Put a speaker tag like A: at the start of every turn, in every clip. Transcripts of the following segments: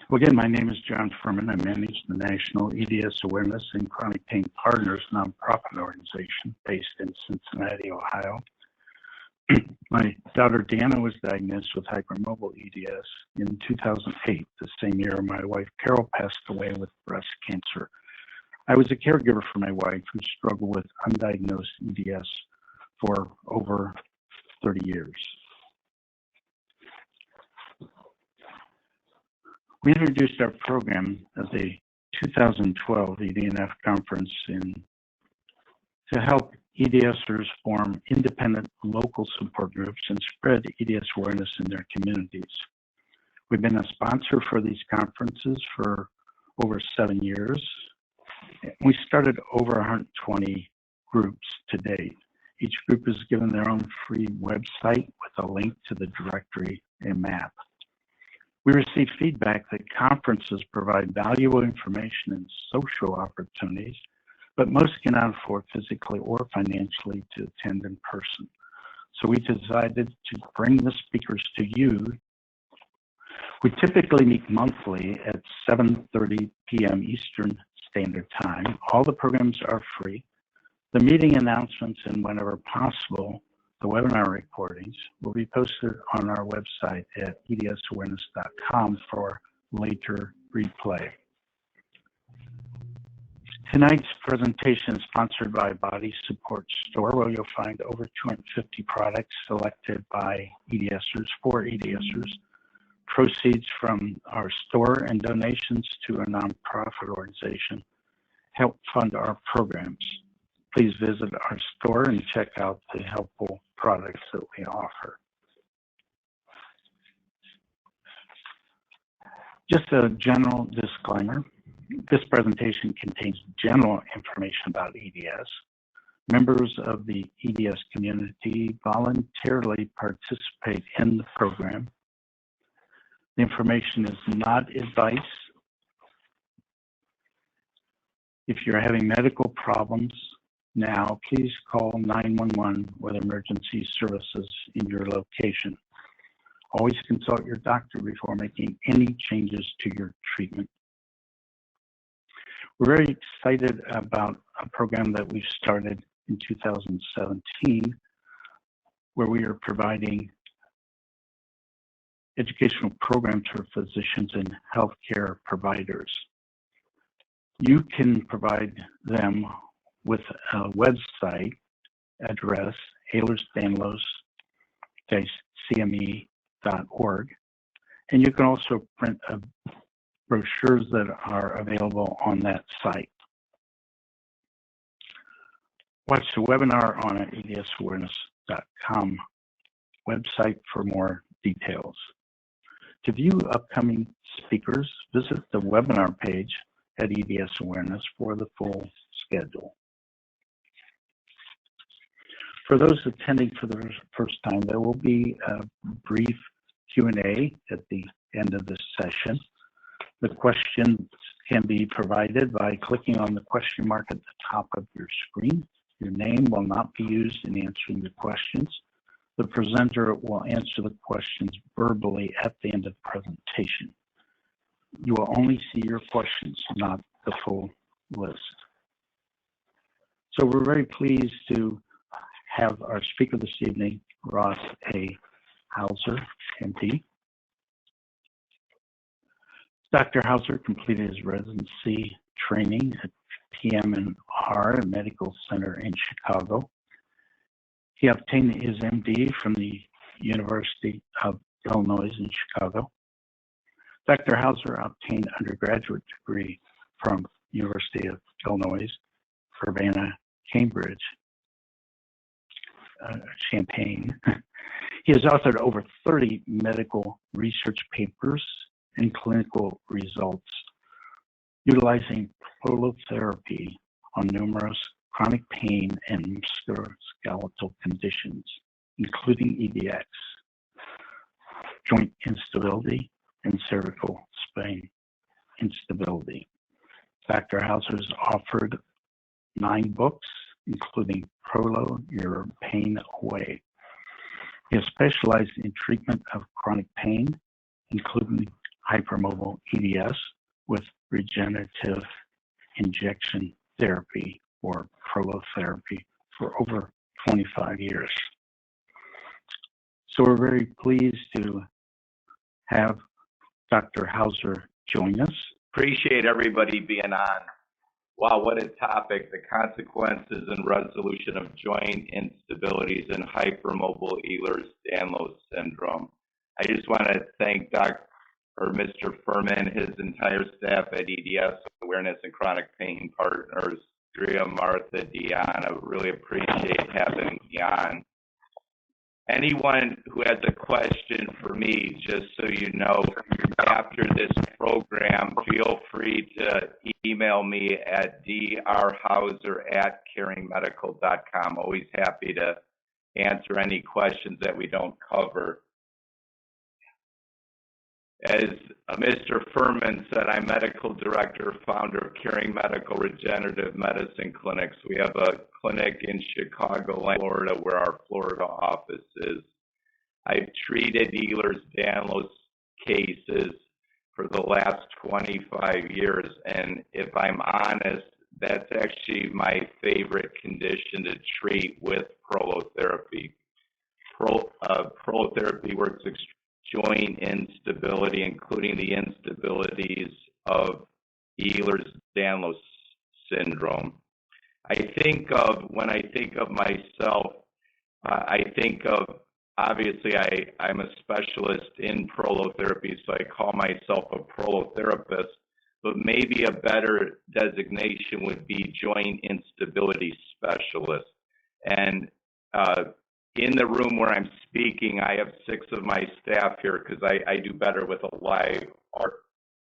A: Well, again, my name is John Furman. I manage the National EDS Awareness and Chronic Pain Partners nonprofit organization based in Cincinnati, Ohio. My daughter Deanna was diagnosed with hypermobile EDS in 2008, the same year my wife Carol passed away with breast cancer. I was a caregiver for my wife who struggled with undiagnosed EDS for over 30 years. We introduced our program at the 2012 EDNF conference to help EDSers form independent local support groups and spread EDS awareness in their communities. We've been a sponsor for these conferences for over 7 years. We started over 120 groups to date. Each group is given their own free website with a link to the directory and map. We receive feedback that conferences provide valuable information and social opportunities, but most cannot afford physically or financially to attend in person. So we decided to bring the speakers to you. We typically meet monthly at 7:30 p.m. Eastern Standard Time. All the programs are free. The meeting announcements and whenever possible, the webinar recordings will be posted on our website at edsawareness.com for later replay. Tonight's presentation is sponsored by Body Support Store, where you'll find over 250 products selected by EDSers for EDSers. Proceeds from our store and donations to a nonprofit organization help fund our programs. Please visit our store and check out the helpful products that we offer. Just a general disclaimer. This presentation contains general information about EDS. Members of the EDS community voluntarily participate in the program. The information is not advice. If you're having medical problems now, please call 911 with emergency services in your location. Always consult your doctor before making any changes to your treatment. We're very excited about a program that we started in 2017, where we are providing educational programs for physicians and healthcare providers. You can provide them with a website address, Ehlers-Danlos-CME.org, and you can also print brochures that are available on that site. Watch the webinar on our edsawareness.com website for more details. To view upcoming speakers, visit the webinar page at EDS Awareness for the full schedule. For those attending for the first time, there will be a brief Q&A at the end of this session. The questions can be provided by clicking on the question mark at the top of your screen. Your name will not be used in answering the questions. The presenter will answer the questions verbally at the end of the presentation. You will only see your questions, not the full list. So we're very pleased to have our speaker this evening, Ross A. Hauser, MD. Dr. Hauser completed his residency training at PM&R Medical Center in Chicago. He obtained his MD from the University of Illinois in Chicago. Dr. Hauser obtained an undergraduate degree from University of Illinois, Urbana-Cambridge, Champaign. He has authored over 30 medical research papers and clinical results utilizing prolotherapy on numerous chronic pain and musculoskeletal conditions, including EDS, joint instability, and cervical spine instability. Dr. Hauser has authored 9 books, including Prolo, Your Pain Away. He has specialized in treatment of chronic pain, including hypermobile EDS with regenerative injection therapy or prolotherapy for over 25 years. So we're very pleased to have Dr. Hauser join us.
B: Appreciate everybody being on. Wow, what a topic, the consequences and resolution of joint instabilities and hypermobile Ehlers-Danlos syndrome. I just want to thank Mr. Furman, his entire staff at EDS Awareness and Chronic Pain Partners, Drea, Martha, Deanna. Really appreciate having me on. Anyone who has a question for me, just so you know, after this program, feel free to email me at drhauser@caringmedical.com. Always happy to answer any questions that we don't cover. As Mr. Furman said, I'm medical director, founder of Caring Medical Regenerative Medicine Clinics. We have a clinic in Chicago, Florida, where our Florida office is. I've treated Ehlers-Danlos cases for the last 25 years, and if I'm honest, that's actually my favorite condition to treat with prolotherapy. Prolotherapy works joint instability, including the instabilities of Ehlers-Danlos syndrome. When I think of myself, I think of, obviously I'm a specialist in prolotherapy, so I call myself a prolotherapist, but maybe a better designation would be joint instability specialist. And in the room where I'm speaking, I have 6 of my staff here because I do better with a live. Our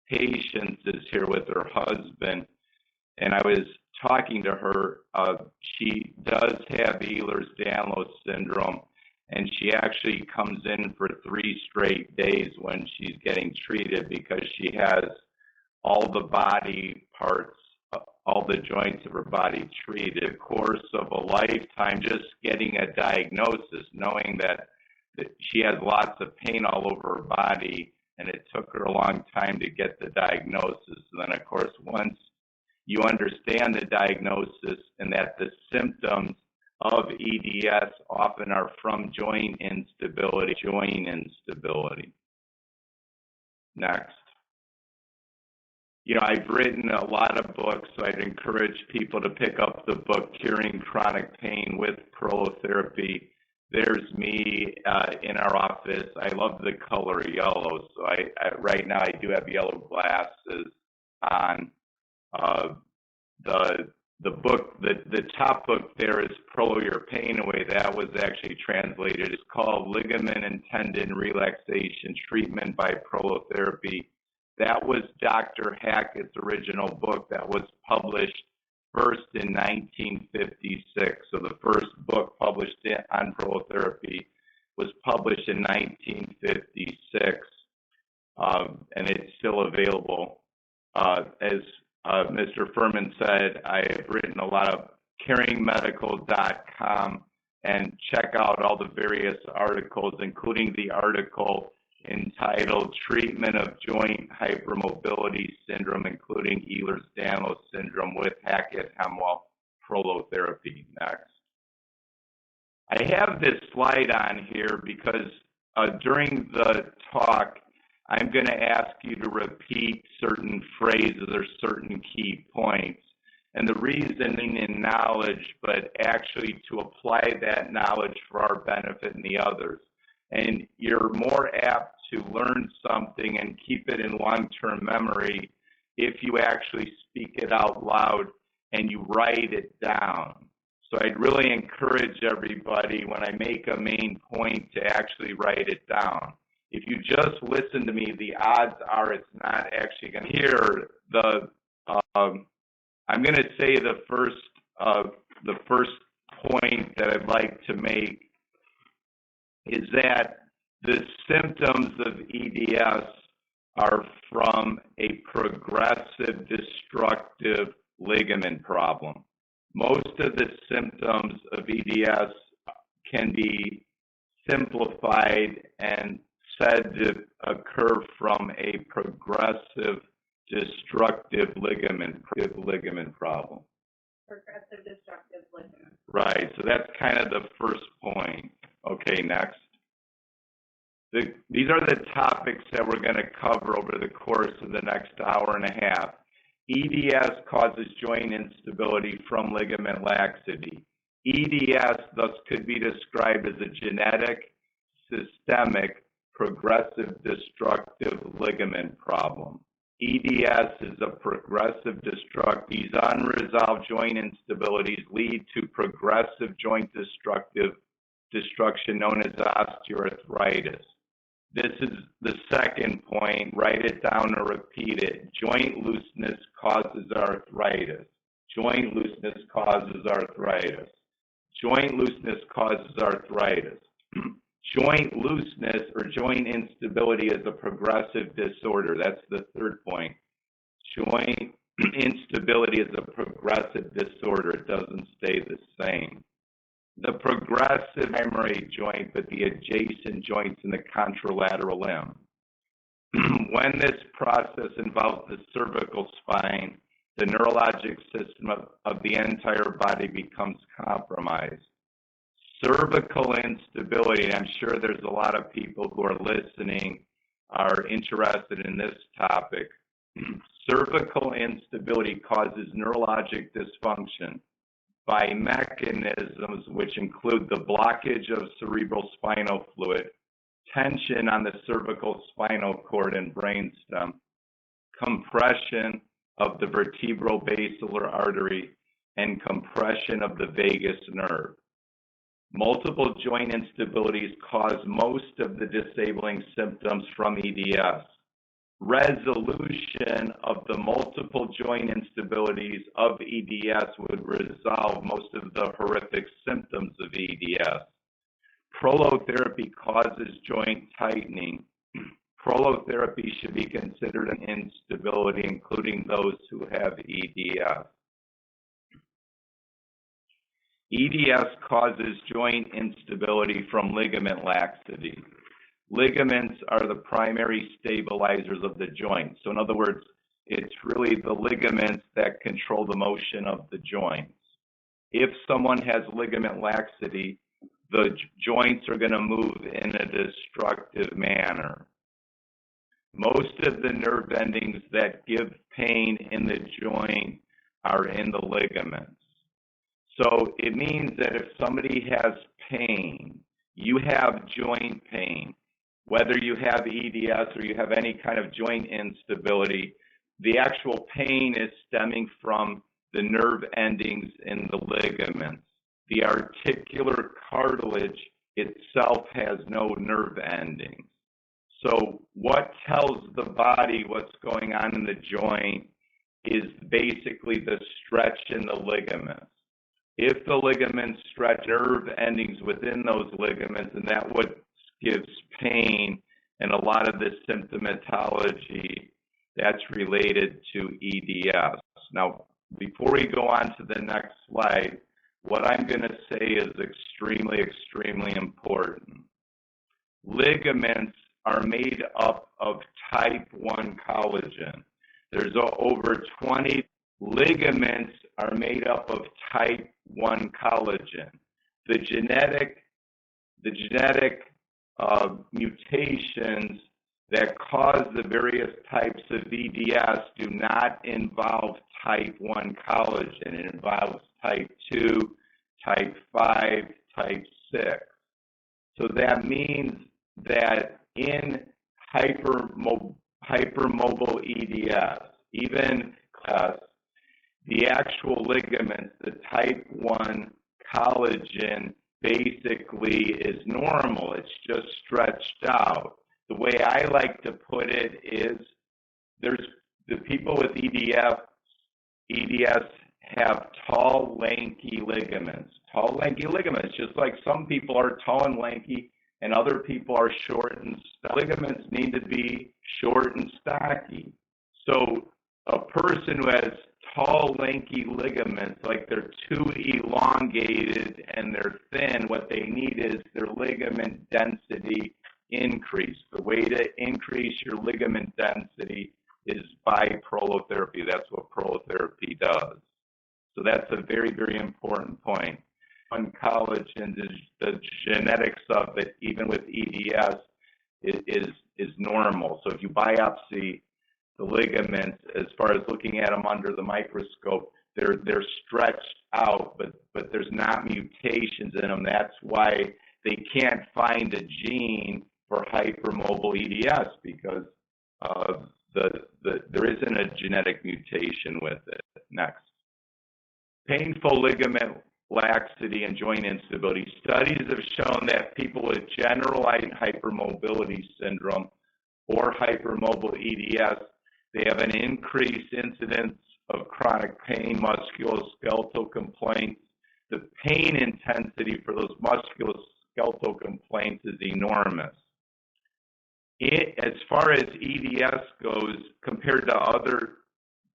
B: patient is here with her husband, and I was talking to her. She does have Ehlers-Danlos syndrome, and she actually comes in for 3 straight days when she's getting treated because she has all the body parts, all the joints of her body treated. In the course of a lifetime, just getting a diagnosis, knowing that she has lots of pain all over her body, and it took her a long time to get the diagnosis. And then, of course, once you understand the diagnosis and that the symptoms of EDS often are from joint instability. Next. I've written a lot of books, so I'd encourage people to pick up the book, Curing Chronic Pain with Prolotherapy. There's me in our office. I love the color yellow, so right now I do have yellow glasses on. The book, the top book there is Pro Your Pain Away. That was actually translated. It's called Ligament and Tendon Relaxation Treatment by Prolotherapy. That was Dr. Hackett's original book that was published first in 1956. So the first book published on prolotherapy was published in 1956, and it's still available. As Mr. Furman said, I have written a lot of caringmedical.com, and check out all the various articles, including the article entitled Treatment of Joint Hypermobility Syndrome, including Ehlers-Danlos syndrome with Hackett-Hemwell prolotherapy. Next. I have this slide on here because during the talk, I'm going to ask you to repeat certain phrases or certain key points. And the reasoning in knowledge, but actually to apply that knowledge for our benefit and the others. And you're more apt to learn something and keep it in long-term memory if you actually speak it out loud and you write it down. So I'd really encourage everybody when I make a main point to actually write it down. If you just listen to me, the odds are it's not actually going to hear the. I'm going to say the first point that I'd like to make is that the symptoms of EDS are from a progressive destructive ligament problem. Most of the symptoms of EDS can be simplified and said to occur from a progressive destructive ligament problem.
C: Progressive destructive ligament.
B: Right, so that's kind of the first point. Okay, next. These are the topics that we're going to cover over the course of the next hour and a half. EDS causes joint instability from ligament laxity. EDS thus could be described as a genetic, systemic, progressive destructive ligament problem. EDS is a progressive destructive. These unresolved joint instabilities lead to progressive joint destruction known as osteoarthritis. This is the second point. Write it down or repeat it. Joint looseness causes arthritis. Joint looseness causes arthritis. Joint looseness causes arthritis. Joint looseness or joint instability is a progressive disorder. That's the third point. Joint instability is a progressive disorder. It doesn't stay the same. The progressive primary joint, but the adjacent joints in the contralateral limb. When this process involves the cervical spine, the neurologic system of the entire body becomes compromised. Cervical instability, and I'm sure there's a lot of people who are listening are interested in this topic. Cervical instability causes neurologic dysfunction by mechanisms which include the blockage of cerebral spinal fluid, tension on the cervical spinal cord and brainstem, compression of the vertebral basilar artery, and compression of the vagus nerve. Multiple joint instabilities cause most of the disabling symptoms from EDS. Resolution of the multiple joint instabilities of EDS would resolve most of the horrific symptoms of EDS. Prolotherapy causes joint tightening. Prolotherapy should be considered an instability, including those who have EDS. EDS causes joint instability from ligament laxity. Ligaments are the primary stabilizers of the joint. So in other words, it's really the ligaments that control the motion of the joints. If someone has ligament laxity, the joints are going to move in a destructive manner. Most of the nerve endings that give pain in the joint are in the ligaments. So it means that if somebody has pain, you have joint pain, whether you have EDS or you have any kind of joint instability, the actual pain is stemming from the nerve endings in the ligaments. The articular cartilage itself has no nerve endings. So what tells the body what's going on in the joint is basically the stretch in the ligaments. If the ligaments stretch, nerve endings within those ligaments, and that what gives pain and a lot of the symptomatology that's related to EDS. Now, before we go on to the next slide, what I'm going to say is extremely, extremely important. Ligaments are made up of type 1 collagen. There's over 20 ligaments are made up of type 1 collagen. The genetic mutations that cause the various types of EDS do not involve type 1 collagen. It involves type 2, type 5, type 6. So that means that in hypermobile EDS, even class, the actual ligaments, the type 1 collagen basically is normal. It's just stretched out. The way I like to put it is there's the people with EDS have tall, lanky ligaments. Tall, lanky ligaments, just like some people are tall and lanky and other people are short and stocky. Ligaments need to be short and stocky. So a person who has tall, lanky ligaments, like they're too elongated and they're thin, what they need is their ligament density increase. The way to increase your ligament density is by prolotherapy. That's what prolotherapy does. So that's a very, very important point. On collagen, the genetics of it, even with EDS, is normal. So if you biopsy the ligaments, as far as looking at them under the microscope, they're stretched out, but there's not mutations in them. That's why they can't find a gene for hypermobile EDS, because there isn't a genetic mutation with it. Next. Painful ligament laxity and joint instability. Studies have shown that people with generalized hypermobility syndrome or hypermobile EDS, they have an increased incidence of chronic pain, musculoskeletal complaints. The pain intensity for those musculoskeletal complaints is enormous. As far as EDS goes, compared to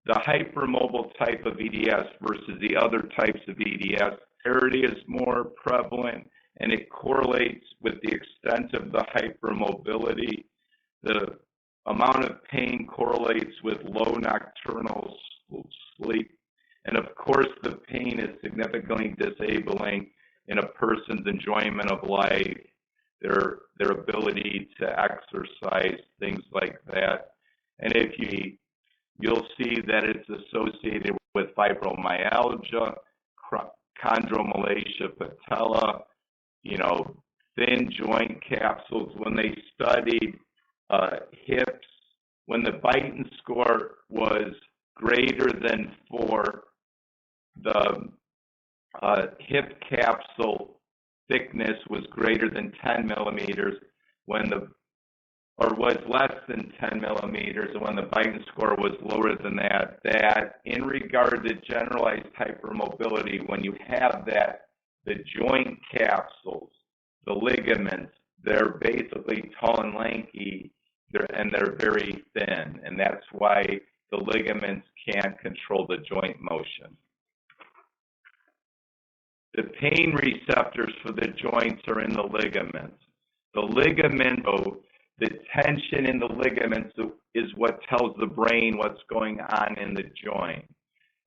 B: the hypermobile type of EDS versus the other types of EDS, severity is more prevalent, and it correlates with the extent of the hypermobility. The amount of pain correlates with low nocturnal sleep, and of course the pain is significantly disabling in a person's enjoyment of life, their ability to exercise, things like that. And if you'll see that it's associated with fibromyalgia, chondromalacia patella, thin joint capsules. When they studied hips, when the Beighton score was greater than 4, the hip capsule thickness was greater than 10 millimeters, or was less than 10 millimeters, and when the Beighton score was lower than that in regard to generalized hypermobility, when you have that, the joint capsules, the ligaments, they're basically tall and lanky, and they're very thin, and that's why the ligaments can't control the joint motion. The pain receptors for the joints are in the ligaments. The tension in the ligaments is what tells the brain what's going on in the joint.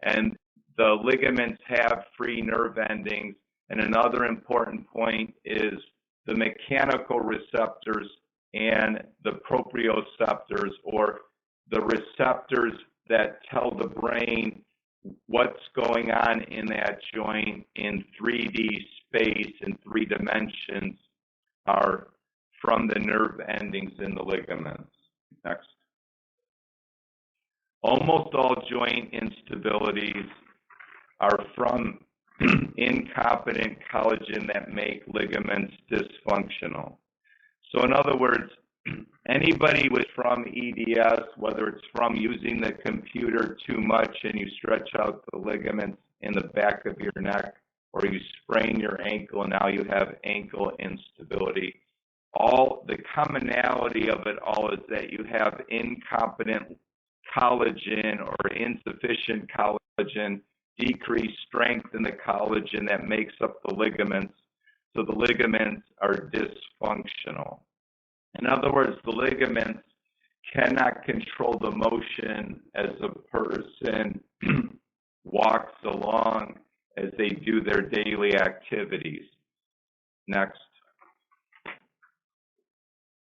B: And the ligaments have free nerve endings. And another important point is the mechanical receptors and the proprioceptors, or the receptors that tell the brain what's going on in that joint in 3D space, in 3 dimensions, are from the nerve endings in the ligaments. Next. Almost all joint instabilities are from incompetent collagen that make ligaments dysfunctional. So in other words, anybody from EDS, whether it's from using the computer too much and you stretch out the ligaments in the back of your neck, or you sprain your ankle and now you have ankle instability, all the commonality of it all is that you have incompetent collagen or insufficient collagen, decreased strength in the collagen that makes up the ligaments. So the ligaments are dysfunctional. In other words, the ligaments cannot control the motion as a person walks along as they do their daily activities. Next.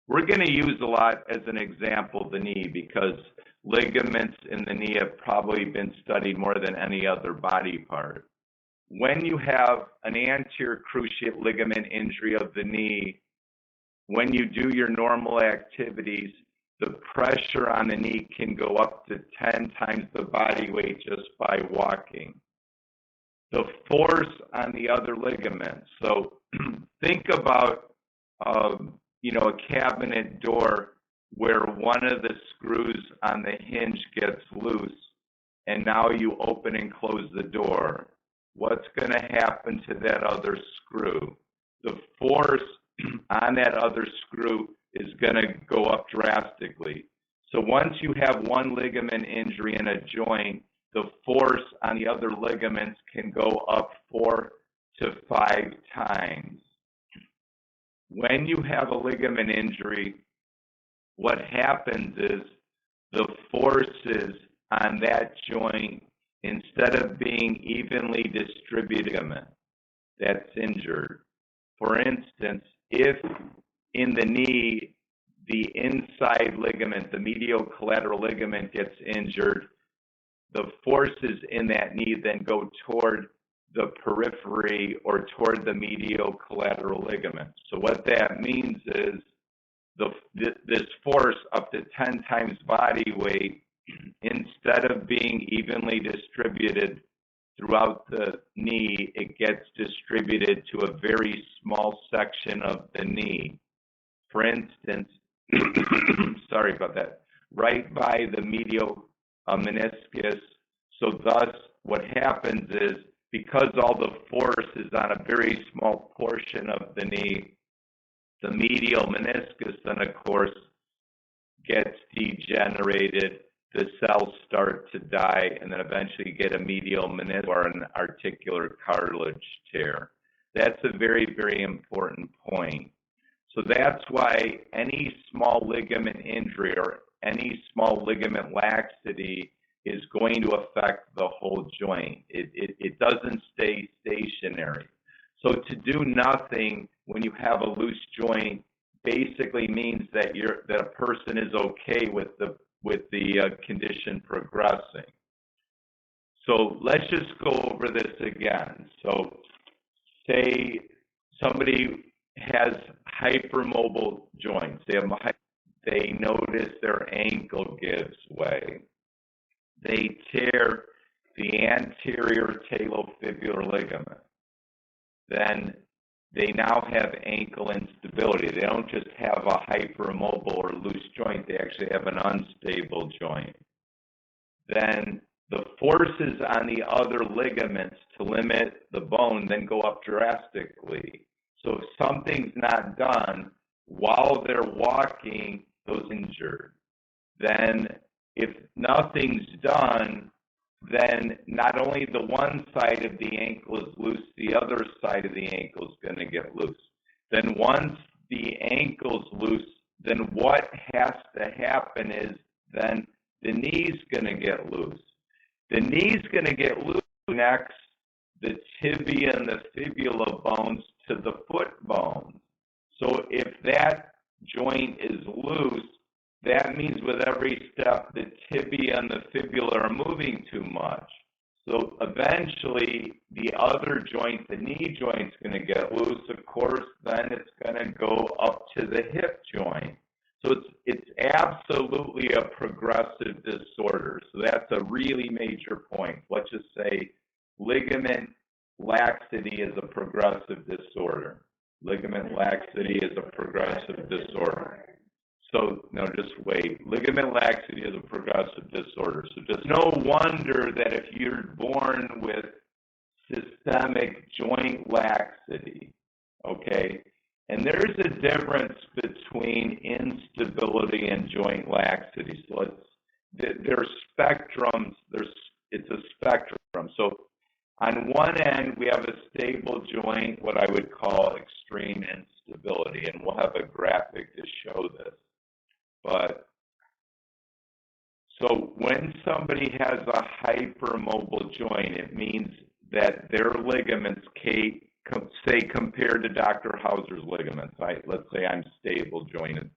B: We're going to use a lot as an example the knee, because ligaments in the knee have probably been studied more than any other body part. When you have an anterior cruciate ligament injury of the knee, when you do your normal activities, the pressure on the knee can go up to 10 times the body weight just by walking. The force on the other ligaments. So think about a cabinet door where one of the screws on the hinge gets loose, and now you open and close the door. What's going to happen to that other screw? The force on that other screw is going to go up drastically. So once you have one ligament injury in a joint, the force on the other ligaments can go up 4 to 5 times. when you have a ligament injury, what happens is the forces on that joint, instead of being evenly distributed ligament that's injured. For instance, if in the knee, the inside ligament, the medial collateral ligament gets injured, the forces in that knee then go toward the periphery or toward the medial collateral ligament. So what that means is this force up to 10 times body weight, instead of being evenly distributed throughout the knee, it gets distributed to a very small section of the knee. For instance, sorry about that, right by the medial meniscus. So thus what happens is, because all the force is on a very small portion of the knee, the medial meniscus then of course gets degenerated, the cells start to die, and then eventually get a medial meniscus or an articular cartilage tear. That's a very, very important point. So that's why any small ligament injury or any small ligament laxity is going to affect the whole joint. It doesn't stay stationary. So to do nothing when you have a loose joint basically means that a person is okay with the condition progressing. So let's just go over this again. So say somebody has hypermobile joints. They notice their ankle gives way. They tear the anterior talofibular ligament. Then they now have ankle instability. They don't just have a hypermobile or loose joint, they actually have an unstable joint. Then the forces on the other ligaments to limit the bone then go up drastically. So if something's not done while they're walking, those injured. Then if nothing's done, then not only the one side of the ankle is loose, the other side of the ankle is going to get loose. Then once the ankle's loose, then what has to happen is then the knee's going to get loose. The knee's going to get loose next, the tibia and the fibula bones to the foot bones. So if that joint is loose, that means with every step, the tibia and the fibula are moving too much. So eventually, the other joint, the knee joint, is going to get loose. Of course, then it's going to go up to the hip joint. So it's absolutely a progressive disorder. So that's a really major point. Let's just say ligament laxity is a progressive disorder. Ligament laxity is a progressive disorder. So, no, just wait. Ligament laxity is a progressive disorder. So just no wonder that if you're born with systemic joint laxity, okay, and there's a difference between instability and joint laxity. So there's spectrums. It's a spectrum. So on one end, we have a stable joint, what I would call extreme instability, and we'll have a graphic to show this. But so when somebody has a hypermobile joint, it means that their ligaments, say compared to Dr. Hauser's ligaments, let's say I'm stable jointed.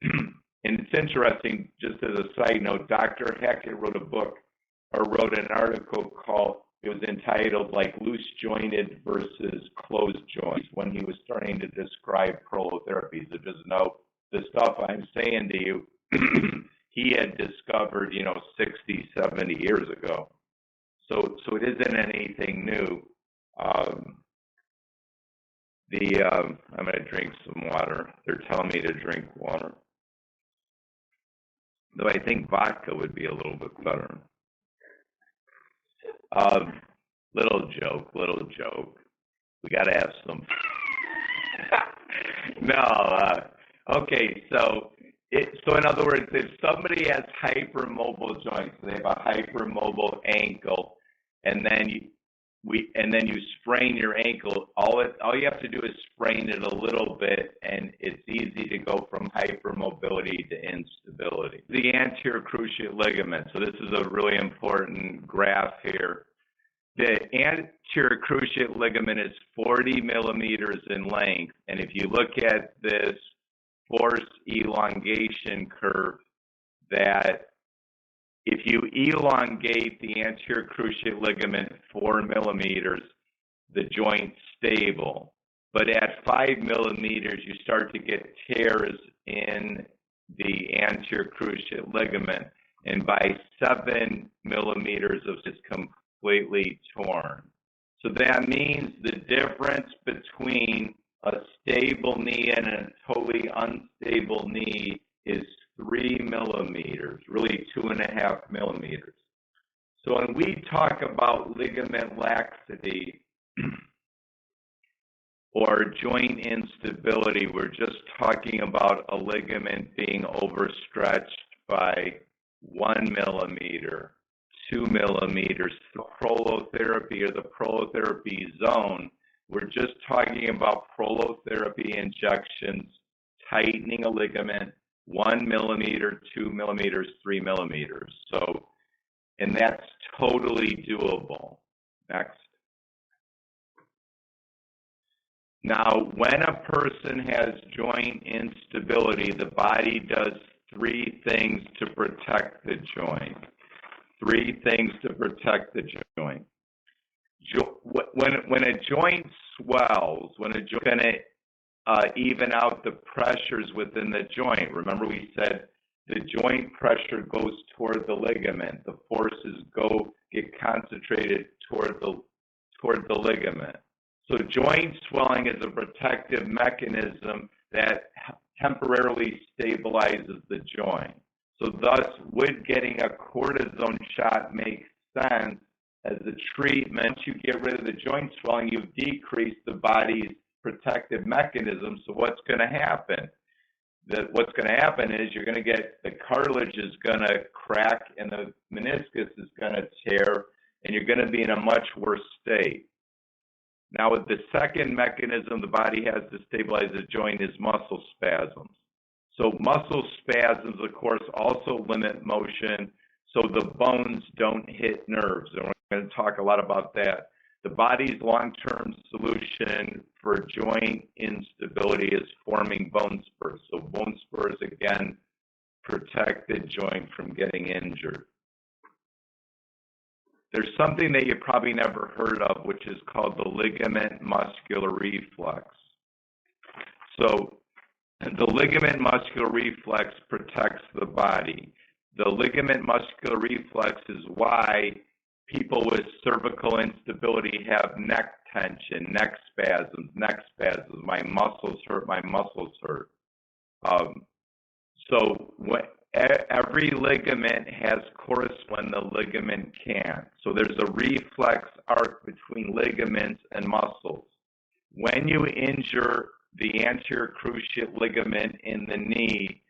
B: And it's interesting, just as a side note, Dr. Hackett wrote an article called, it was entitled like loose jointed versus closed joints when he was starting to describe prolotherapy. So just know the stuff I'm saying to you, he had discovered, 60, 70 years ago. So it isn't anything new. I'm going to drink some water. They're telling me to drink water. Though I think vodka would be a little bit better. Little joke. We got to have some. No. Okay, so in other words, if somebody has hypermobile joints, they have a hypermobile ankle, and then and then you sprain your ankle. All you have to do is sprain it a little bit, and it's easy to go from hypermobility to instability. The anterior cruciate ligament. So this is a really important graph here. The anterior cruciate ligament is 40 millimeters in length, and if you look at this force elongation curve, that if you elongate the anterior cruciate ligament 4 millimeters, the joint's stable. But at 5 millimeters, you start to get tears in the anterior cruciate ligament, and by 7 millimeters of it's completely torn. So that means the difference between a stable knee and a totally unstable knee is 3 millimeters, really 2.5 millimeters. So when we talk about ligament laxity or joint instability, we're just talking about a ligament being overstretched by 1 millimeter, 2 millimeters. The prolotherapy or the prolotherapy zone, we're just talking about prolotherapy injections, tightening a ligament, 1 millimeter, 2 millimeters, 3 millimeters. So, and that's totally doable. Next. Now, when a person has joint instability, the body does 3 things to protect the joint. 3 things to protect the joint. When a joint swells, when a joint going to even out the pressures within the joint. Remember, we said the joint pressure goes toward the ligament. The forces get concentrated toward the ligament. So joint swelling is a protective mechanism that temporarily stabilizes the joint. So thus, would getting a cortisone shot make sense as a treatment? Once you get rid of the joint swelling, you've decreased the body's protective mechanism. So what's going to happen? What's going to happen is you're going to get the cartilage is going to crack and the meniscus is going to tear, and you're going to be in a much worse state. Now, with the second mechanism the body has to stabilize the joint is muscle spasms. So muscle spasms, of course, also limit motion, so the bones don't hit nerves. And we're going to talk a lot about that. The body's long-term solution for joint instability is forming bone spurs. So bone spurs, again, protect the joint from getting injured. There's something that you probably never heard of, which is called the ligament muscular reflex. So the ligament muscular reflex protects the body. The ligament muscular reflex is why people with cervical instability have neck tension, neck spasms. My muscles hurt, So every ligament has course when the ligament can't. So there's a reflex arc between ligaments and muscles. When you injure the anterior cruciate ligament in the knee,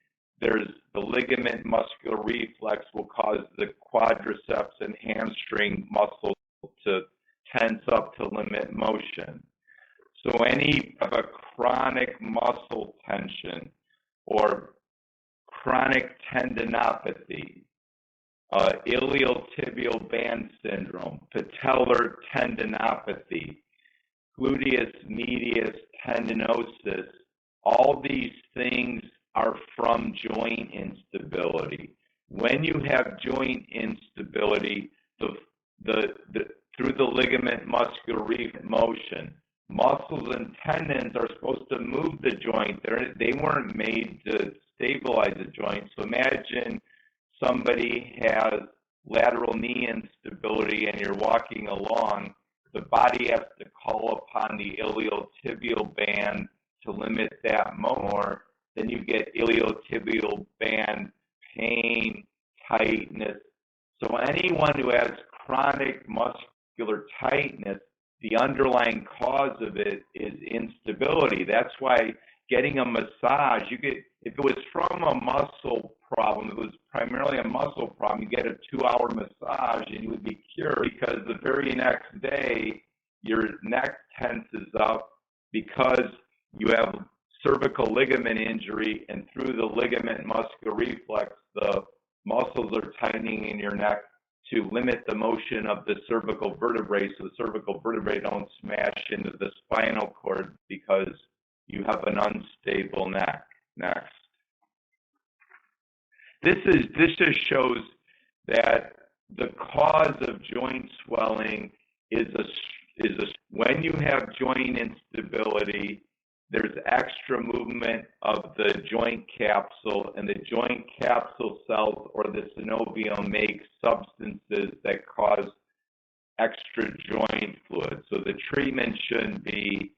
B: there's the ligament muscular reflex will cause the quadriceps and hamstring muscles to tense up to limit motion. So any of a chronic muscle tension or chronic tendinopathy, iliotibial band syndrome, patellar tendinopathy, gluteus medius tendinosis, all these things are from joint instability. When you have joint instability, through the ligament muscular motion, muscles and tendons are supposed to move the joint. They weren't made to stabilize the joint. So imagine somebody has lateral knee instability and you're walking along. The body has to call upon the iliotibial band to limit that more. Then you get iliotibial band pain, tightness. So anyone who has chronic muscular tightness, the underlying cause of it is instability. That's why getting a massage, if it was from a muscle problem, it was primarily a muscle problem, you get a 2-hour massage and you would be cured, because the very next day your neck tenses up because you have cervical ligament injury, and through the ligament muscular reflex, the muscles are tightening in your neck to limit the motion of the cervical vertebrae, so the cervical vertebrae don't smash into the spinal cord because you have an unstable neck. Next. This just shows that the cause of joint swelling is when you have joint instability, there's extra movement of the joint capsule, and the joint capsule cells or the synovium make substances that cause extra joint fluid. So the treatment shouldn't be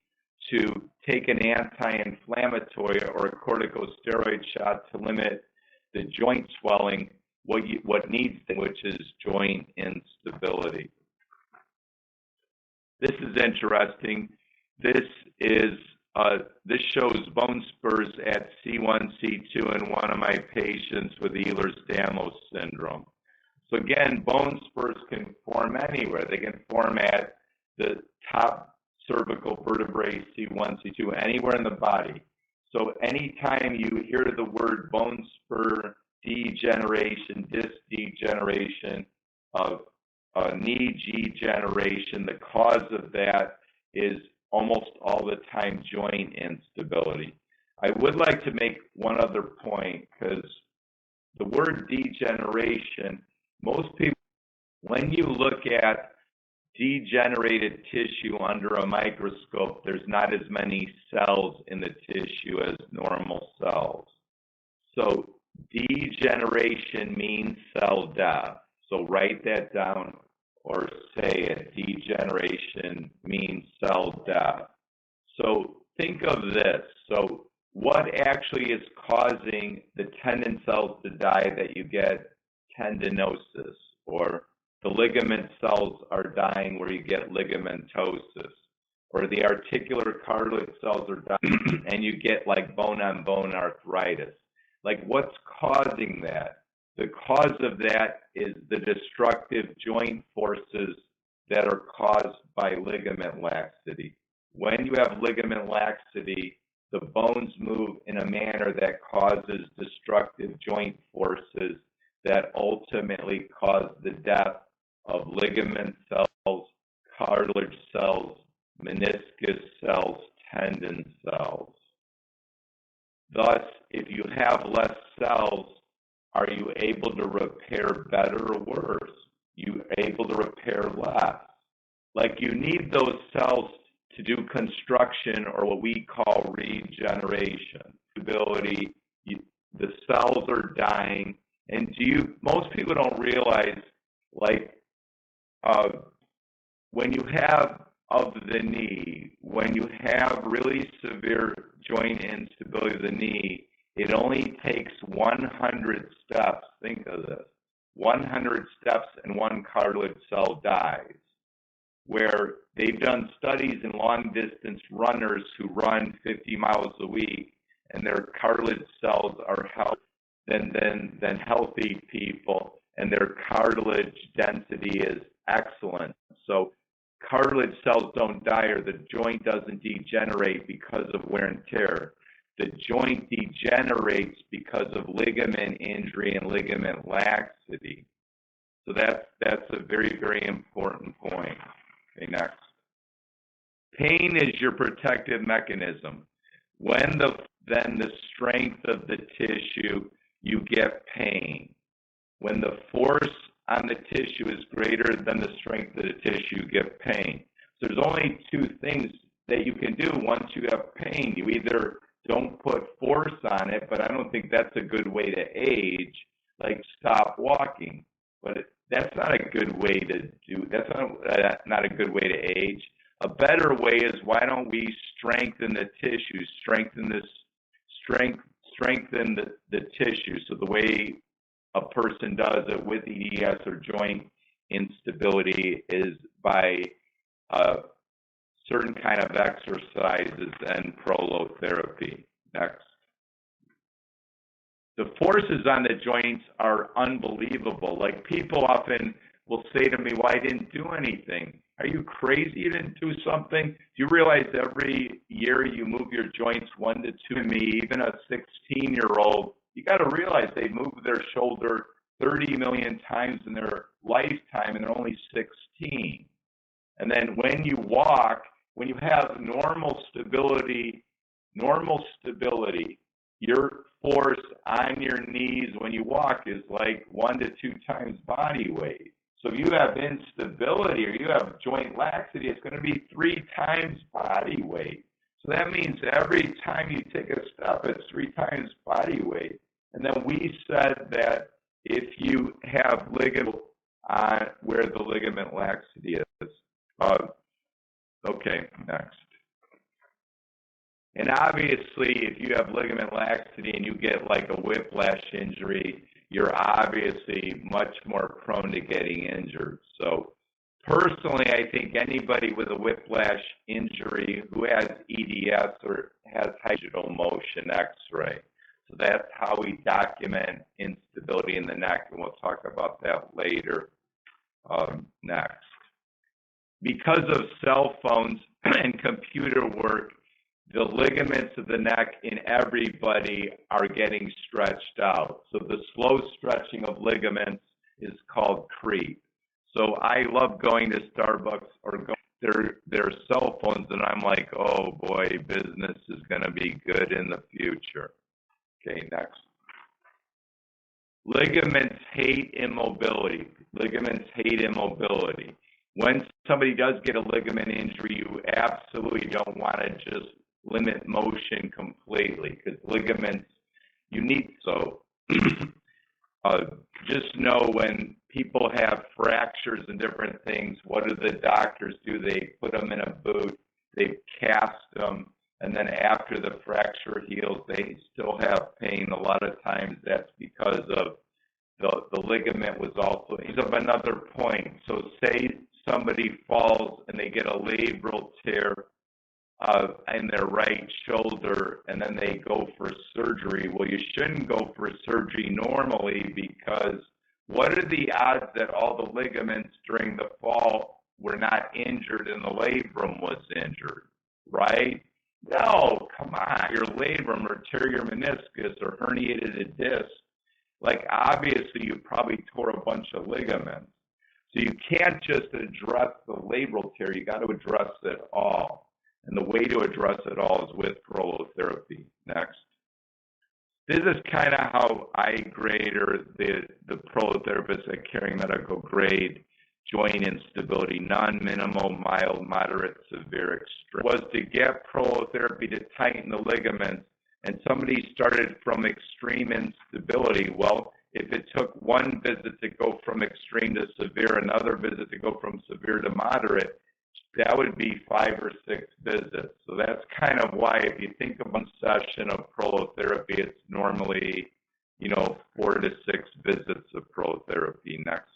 B: to take an anti-inflammatory or a corticosteroid shot to limit the joint swelling, what needs, which is joint instability. This is interesting. This shows bone spurs at C1, C2 in one of my patients with Ehlers-Danlos syndrome. So again, bone spurs can form anywhere. They can form at the top cervical vertebrae, C1, C2, anywhere in the body. So anytime you hear the word bone spur degeneration, disc degeneration, knee degeneration, the cause of that is almost all the time joint instability. I would like to make one other point, because the word degeneration, most people, when you look at degenerated tissue under a microscope, there's not as many cells in the tissue as normal cells. So degeneration means cell death. So write that down or say it. Degeneration means cell death. So think of this. So what actually is causing the tendon cells to die that you get tendinosis, or the ligament cells are dying where you get ligamentosis, or the articular cartilage cells are dying and you get like bone-on-bone arthritis? Like, what's causing that? The cause of that is the destructive joint forces that are caused by ligament laxity. When you have ligament laxity, the bones move in a manner that causes destructive joint forces that ultimately cause the death of ligament cells, cartilage cells, meniscus cells, tendon cells. Thus, if you have less cells, are you able to repair better or worse? You able to repair less? Like, you need those cells to do construction, or what we call regeneration. Ability, the cells are dying, and most people don't realize, like, when you have of the knee, when you have really severe joint instability of the knee, it only takes 100 steps. Think of this. 100 steps and one cartilage cell dies. Where they've done studies in long-distance runners who run 50 miles a week, and their cartilage cells are healthy than healthy people, and their cartilage density is excellent. So cartilage cells don't die, or the joint doesn't degenerate because of wear and tear. The joint degenerates because of ligament injury and ligament laxity. So that's a very, very important point. Okay, next. Pain is your protective mechanism. When then the strength of the tissue, you get pain. When the force on the tissue is greater than the strength of the tissue, you get pain. So there's only two things that you can do once you have pain. You either don't put force on it, but I don't think that's a good way to age, like stop walking. But that's not a good way to do. That's not a good way to age. A better way is, why don't we strengthen the tissue, strengthen the tissue. So the way a person does it with EDS or joint instability is by certain kind of exercises and prolotherapy. Next. the forces on the joints are unbelievable. Like people often will say to me, well, I didn't do anything. Are you crazy? You didn't do something? Do you realize every year you move your joints 1 to 2? Me, even a 16-year-old, you got to realize they move their shoulder 30 million times in their lifetime and they're only 16. And then when you walk, when you have normal stability, your force on your knees when you walk is like 1 to 2 times body weight. So if you have instability or you have joint laxity, it's going to be 3 times body weight. So that means every time you take a step, it's 3 times body weight. And then we said that if you have ligament on where the ligament laxity is. Okay, next. And obviously, if you have ligament laxity and you get like a whiplash injury, you're obviously much more prone to getting injured. So personally, I think anybody with a whiplash injury who has EDS or has high digital motion X-ray. So that's how we document instability in the neck, and we'll talk about that later. Next. Because of cell phones and computer work, the ligaments of the neck in everybody are getting stretched out. So the slow stretching of ligaments is called creep. So I love going to Starbucks or going their cell phones, and I'm like, oh boy, business is going to be good in the future. Okay, next. Ligaments hate immobility. Ligaments hate immobility. When somebody does get a ligament injury, you absolutely don't want to just limit motion completely because ligaments, you need so. Just know when people have fractures and different things, what do the doctors do? They put them in a boot, they cast them, and then after the fracture heals, they still have pain. A lot of times that's because of the ligament was also of another point. So say somebody falls and they get a labral tear in their right shoulder and then they go for surgery. Well, you shouldn't go for surgery normally because what are the odds that all the ligaments during the fall were not injured and the labrum was injured, right? No, come on, your labrum or tear your meniscus or herniated a disc. Like obviously you probably tore a bunch of ligaments. So you can't just address the labral tear, you got to address it all. And the way to address it all is with prolotherapy. Next. This is kind of how I grade or the prolotherapists at Caring Medical grade joint instability, non-minimal, mild, moderate, severe, extreme. Was to get prolotherapy to tighten the ligaments, and somebody started from extreme instability. Well, if it took one visit to go from extreme to severe, another visit to go from severe to moderate, that would be 5 or 6 visits. So that's kind of why if you think of one session of prolotherapy, it's normally, 4 to 6 visits of prolotherapy. Next.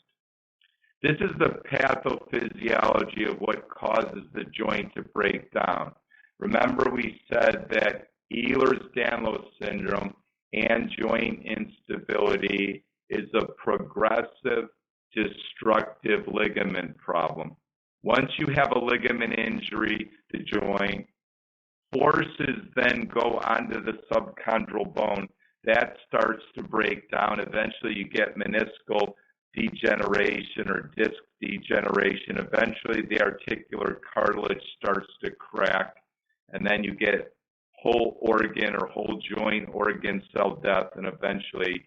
B: This is the pathophysiology of what causes the joint to break down. Remember we said that Ehlers-Danlos syndrome and joint instability is a progressive destructive ligament problem. Once you have a ligament injury, the joint, forces then go onto the subchondral bone. That starts to break down. Eventually you get meniscal degeneration or disc degeneration. Eventually the articular cartilage starts to crack, and then you get whole organ or whole joint organ cell death, and eventually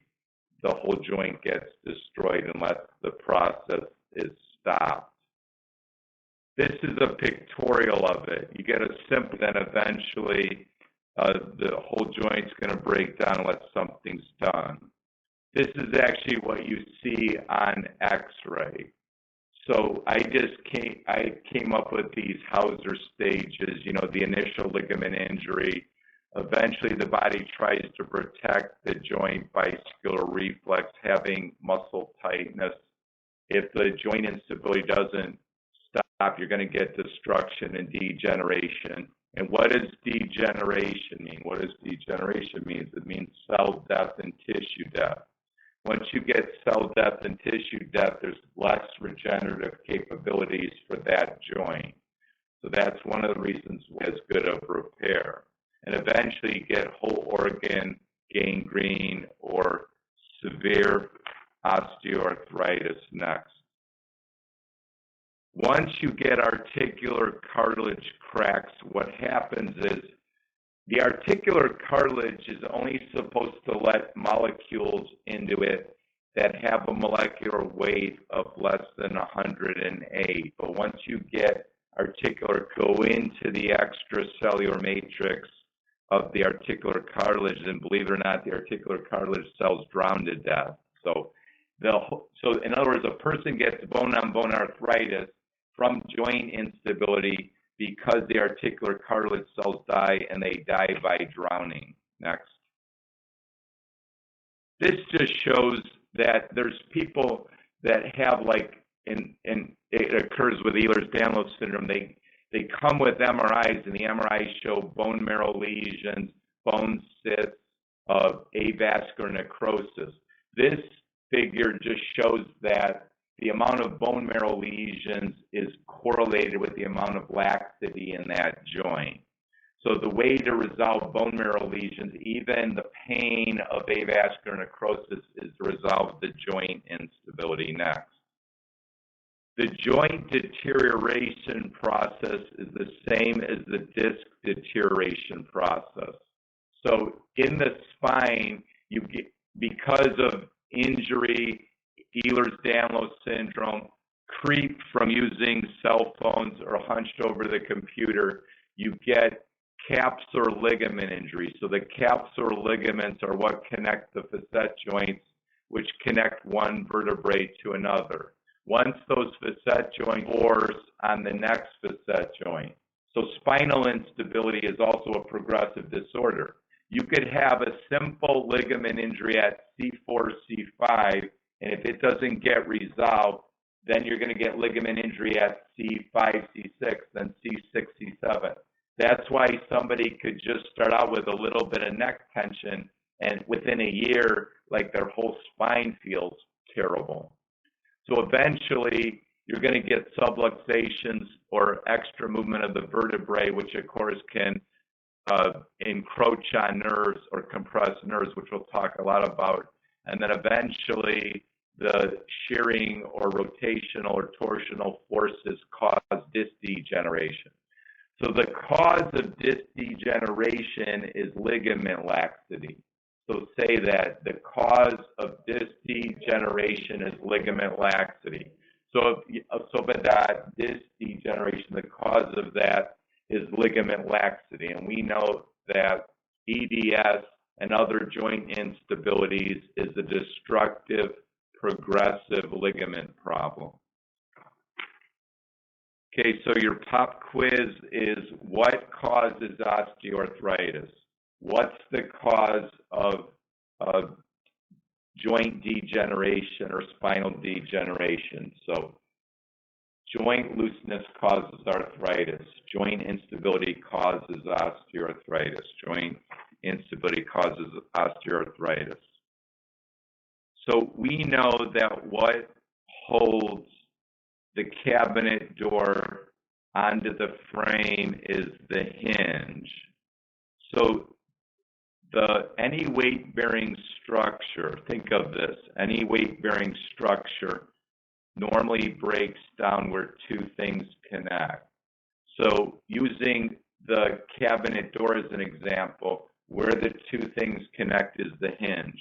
B: the whole joint gets destroyed unless the process is stopped. This is a pictorial of it. You get a simple, then eventually the whole joint's going to break down unless something's done. This is actually what you see on X-ray. So I came up with these Hauser stages, the initial ligament injury. Eventually the body tries to protect the joint by scalar reflex, having muscle tightness. If the joint instability doesn't stop, you're going to get destruction and degeneration. And what does degeneration mean? What does degeneration mean? It means cell death and tissue death. Once you get cell death and tissue death, there's less regenerative capabilities for that joint. So that's one of the reasons why it's good of repair. And eventually you get whole organ gangrene or severe osteoarthritis next. Once you get articular cartilage cracks, what happens is the articular cartilage is only supposed to let molecules into it that have a molecular weight of less than 108. But once you get articular, go into the extracellular matrix of the articular cartilage, and believe it or not, the articular cartilage cells drown to death. So in other words, a person gets bone-on-bone arthritis from joint instability because the articular cartilage cells die, and they die by drowning. Next. This just shows that there's people that have, like, and it occurs with Ehlers-Danlos syndrome, they come with MRIs, and the MRIs show bone marrow lesions, bone cysts, avascular necrosis. This figure just shows that the amount of bone marrow lesions is correlated with the amount of laxity in that joint. So the way to resolve bone marrow lesions, even the pain of avascular necrosis, is to resolve the joint instability next. The joint deterioration process is the same as the disc deterioration process. So in the spine, you get, because of injury, Ehlers-Danlos syndrome, creep from using cell phones or hunched over the computer, you get capsular ligament injury. So the capsular ligaments are what connect the facet joints, which connect one vertebrae to another. Once those facet joints force on the next facet joint. So spinal instability is also a progressive disorder. You could have a simple ligament injury at C4, C5, and if it doesn't get resolved, then you're going to get ligament injury at C5, C6, then C6, C7. That's why somebody could just start out with a little bit of neck tension, and within a year, like their whole spine feels terrible. So eventually, you're going to get subluxations or extra movement of the vertebrae, which of course can encroach on nerves or compress nerves, which we'll talk a lot about. And then eventually, the shearing or rotational or torsional forces cause disc degeneration. So the cause of disc degeneration is ligament laxity. So say that the cause of disc degeneration is ligament laxity. So by that, disc degeneration, the cause of that is ligament laxity. And we know that EDS and other joint instabilities is a destructive, progressive ligament problem. Okay, so your pop quiz is what causes osteoarthritis? What's the cause of joint degeneration or spinal degeneration? So joint looseness causes arthritis. Joint instability causes osteoarthritis. Joint instability causes osteoarthritis. So we know that what holds the cabinet door onto the frame is the hinge. So any weight-bearing structure, think of this, any weight-bearing structure normally breaks down where two things connect. So using the cabinet door as an example, where the two things connect is the hinge.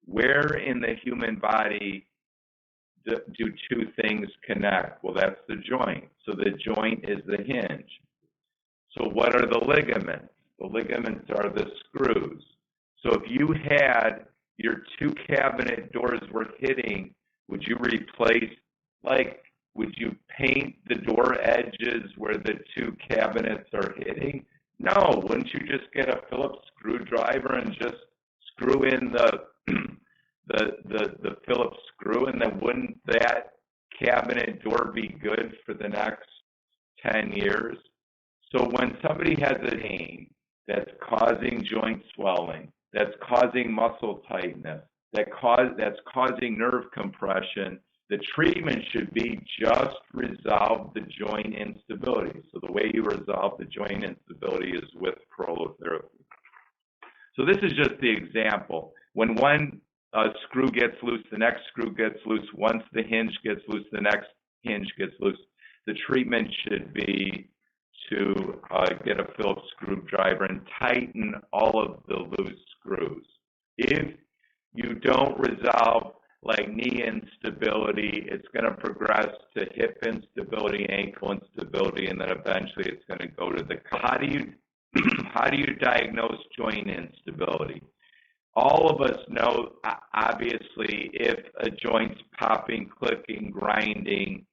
B: Where in the human body do two things connect? Well, that's the joint. So the joint is the hinge. So what are the ligaments? The ligaments are the screws. So if you had your two cabinet doors were hitting, would you replace, would you paint the door edges where the two cabinets are hitting? No, wouldn't you just get a Phillips screwdriver and just screw in the Phillips screw, and then wouldn't that cabinet door be good for the next 10 years? So when somebody has a pain that's causing joint swelling, that's causing muscle tightness, that's causing nerve compression, the treatment should be just resolve the joint instability. So the way you resolve the joint instability is with prolotherapy. So this is just the example. When one screw gets loose, the next screw gets loose. Once the hinge gets loose, the next hinge gets loose. The treatment should be to get a Phillips screwdriver and tighten all of the loose screws. If you don't resolve like knee instability, it's going to progress to hip instability, ankle instability, and then eventually it's going to go to the. How do you diagnose joint instability? All of us know, obviously, if a joint's popping, clicking, grinding,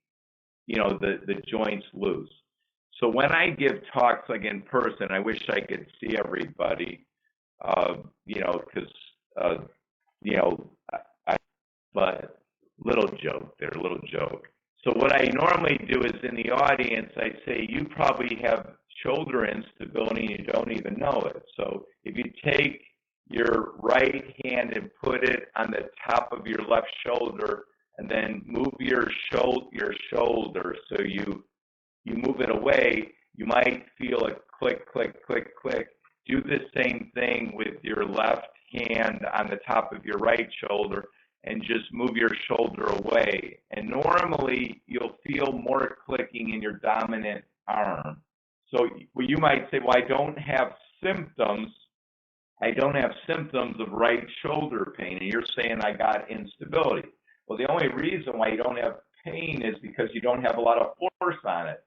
B: the joint's loose. So when I give talks like in person, I wish I could see everybody, but little joke there, little joke. So what I normally do is in the audience, I say, you probably have shoulder instability and you don't even know it. So if you take your right hand and put it on the top of your left shoulder and then move your shoulder so you move it away, you might feel a click, click, click, click. Do the same thing with your left hand on the top of your right shoulder and just move your shoulder away. And normally you'll feel more clicking in your dominant arm. So you might say, well, I don't have symptoms of right shoulder pain. And you're saying I got instability. Well, the only reason why you don't have pain is because you don't have a lot of force on it.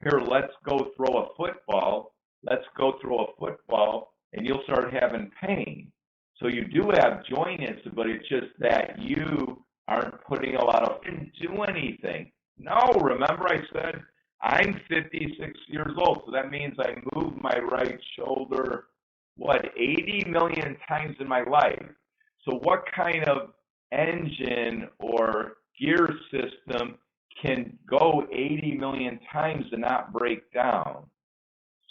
B: Here, let's go throw a football. And you'll start having pain. So you do have joint instability, it's just that you aren't putting a lot of, didn't do anything. No, remember I said I'm 56 years old, so that means I moved my right shoulder, 80 million times in my life. So what kind of engine or gear system can go 80 million times and not break down?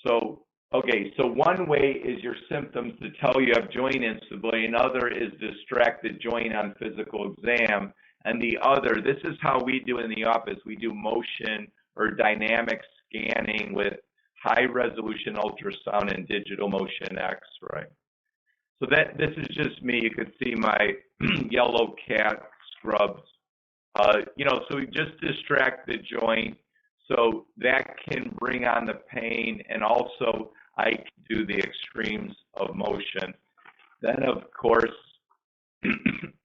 B: So one way is your symptoms to tell you have joint instability. Another is distracted joint on physical exam. And the other, this is how we do in the office. We do motion or dynamic scanning with high resolution ultrasound and digital motion X-ray. So this is just me. You can see my yellow cat scrubs. So we just distract the joint. So that can bring on the pain, and also I can do the extremes of motion. Then, of course,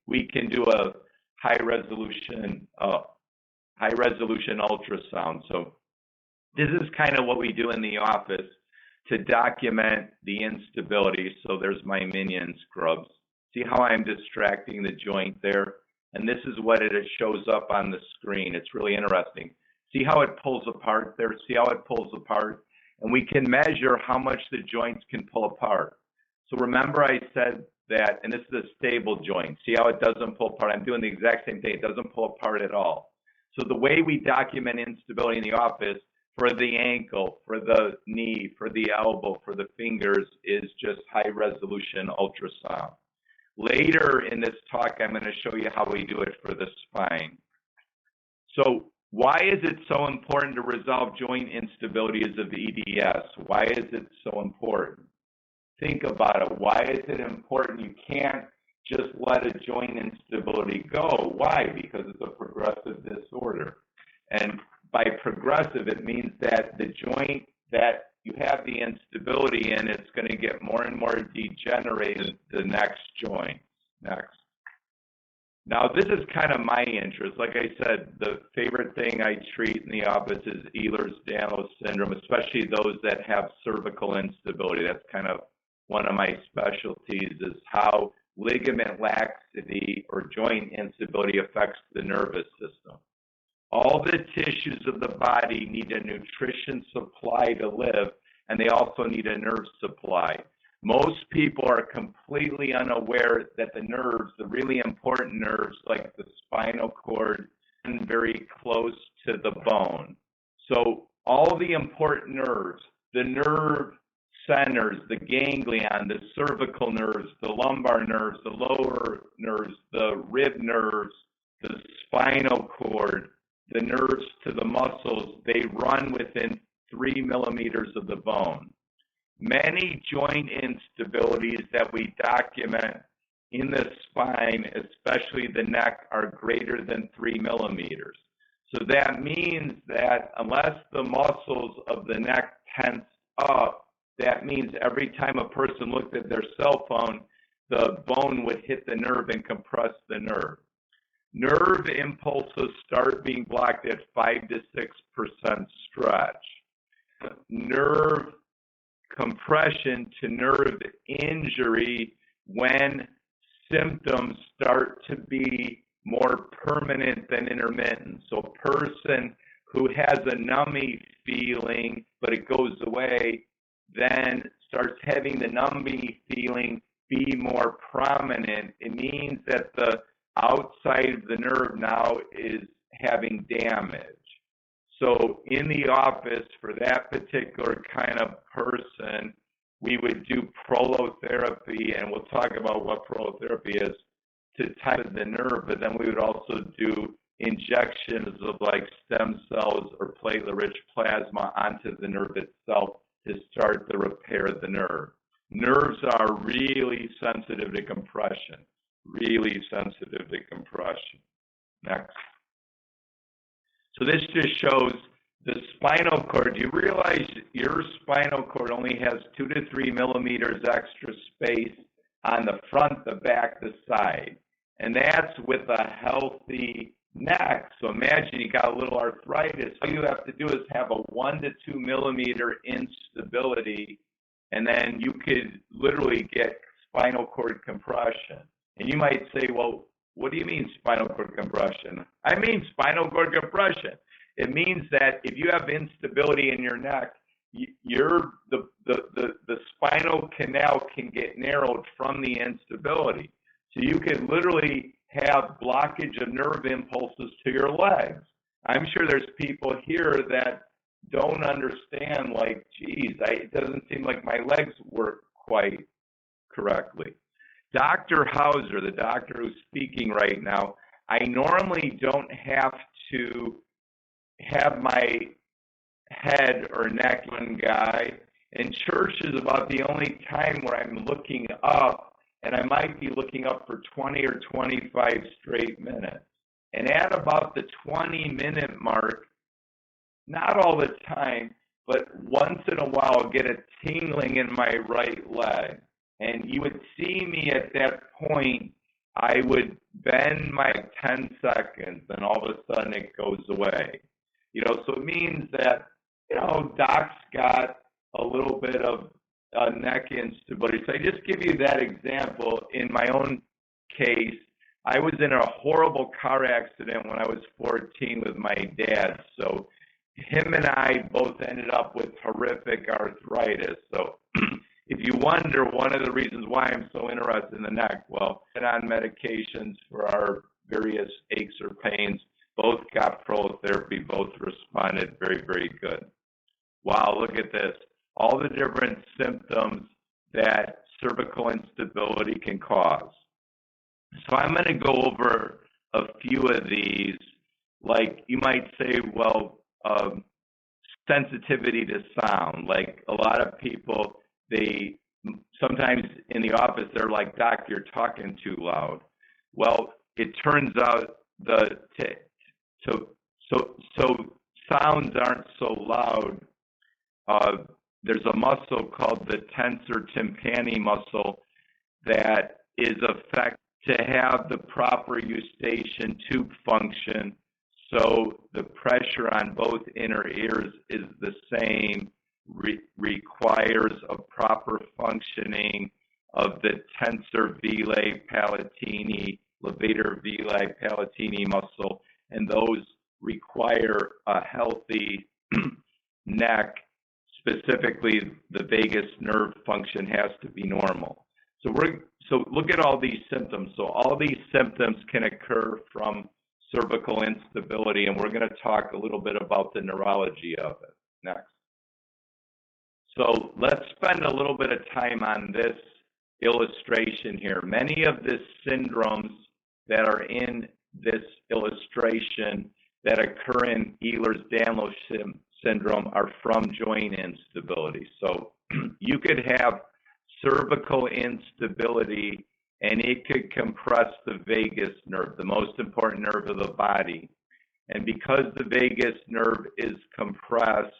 B: we can do a high resolution ultrasound. So this is kind of what we do in the office to document the instability. So there's my minion scrubs. See how I'm distracting the joint there? And this is what it shows up on the screen. It's really interesting. See how it pulls apart there? See how it pulls apart? And we can measure how much the joints can pull apart. So remember I said that, and this is a stable joint. See how it doesn't pull apart? I'm doing the exact same thing. It doesn't pull apart at all. So the way we document instability in the office for the ankle, for the knee, for the elbow, for the fingers is just high resolution ultrasound. Later in this talk, I'm going to show you how we do it for the spine. So why is it so important to resolve joint instabilities of EDS? Why is it so important? Think about it. Why is it important? You can't just let a joint instability go. Why? Because it's a progressive disorder. And by progressive, it means that the joint that you have the instability in, it's going to get more and more degenerated the next joint. Next. Now, this is kind of my interest. Like I said, the favorite thing I treat in the office is Ehlers-Danlos syndrome, especially those that have cervical instability. That's kind of one of my specialties, is how ligament laxity or joint instability affects the nervous system. All the tissues of the body need a nutrition supply to live, and they also need a nerve supply. Most people are completely unaware that the nerves, the really important nerves like the spinal cord, are very close to the bone. So all the important nerves, the nerve centers, the ganglion, the cervical nerves, the lumbar nerves, the lower nerves, the rib nerves, the spinal cord, the nerves to the muscles, they run within 3 millimeters of the bone. Many joint instabilities that we document in the spine, especially the neck, are greater than 3 millimeters. So that means that unless the muscles of the neck tense up, that means every time a person looked at their cell phone, the bone would hit the nerve and compress the nerve. Nerve impulses start being blocked at 5 to 6% stretch. Nerve compression to nerve injury when symptoms start to be more permanent than intermittent. So a person who has a numbing feeling, but it goes away, then starts having the numbing feeling be more prominent. It means that the outside of the nerve now is having damage. So in the office for that particular kind of person, we would do prolotherapy, and we'll talk about what prolotherapy is, to tighten the nerve, but then we would also do injections of like stem cells or platelet-rich plasma onto the nerve itself to start the repair of the nerve. Nerves are really sensitive to compression, really sensitive to compression. Next. So this just shows the spinal cord. Do you realize your spinal cord only has 2 to 3 millimeters extra space on the front, the back, the side? And that's with a healthy neck. So imagine you got a little arthritis. All you have to do is have a 1 to 2 millimeter instability, and then you could literally get spinal cord compression. And you might say, well, what do you mean spinal cord compression? I mean spinal cord compression. It means that if you have instability in your neck, the spinal canal can get narrowed from the instability. So you could literally have blockage of nerve impulses to your legs. I'm sure there's people here that don't understand, like, geez, it doesn't seem like my legs work quite correctly. Dr. Hauser, the doctor who's speaking right now, I normally don't have to have my head or neck one guy, and church is about the only time where I'm looking up, and I might be looking up for 20 or 25 straight minutes. And at about the 20-minute mark, not all the time, but once in a while, I'll get a tingling in my right leg. And you would see me at that point, I would bend my 10 seconds, and all of a sudden it goes away. So it means that, Doc's got a little bit of neck instability. So I just give you that example. In my own case, I was in a horrible car accident when I was 14 with my dad. So him and I both ended up with horrific arthritis. So if you wonder, one of the reasons why I'm so interested in the neck, well, been on medications for our various aches or pains, both got prolotherapy, both responded very, very good. Wow, look at this. All the different symptoms that cervical instability can cause. So I'm going to go over a few of these. Like you might say, well, sensitivity to sound. Like a lot of people, they sometimes in the office, they're like, Doc, you're talking too loud. Well, it turns out so sounds aren't so loud. There's a muscle called the tensor tympani muscle that is affected to have the proper eustachian tube function. So the pressure on both inner ears is the same, requires a proper functioning of the tensor veli palatini, levator veli palatini muscle, and those require a healthy neck. Specifically, the vagus nerve function has to be normal. So look at all these symptoms. So all these symptoms can occur from cervical instability, and we're going to talk a little bit about the neurology of it next. So let's spend a little bit of time on this illustration here. Many of the syndromes that are in this illustration that occur in Ehlers-Danlos syndrome are from joint instability. So you could have cervical instability and it could compress the vagus nerve, the most important nerve of the body. And because the vagus nerve is compressed,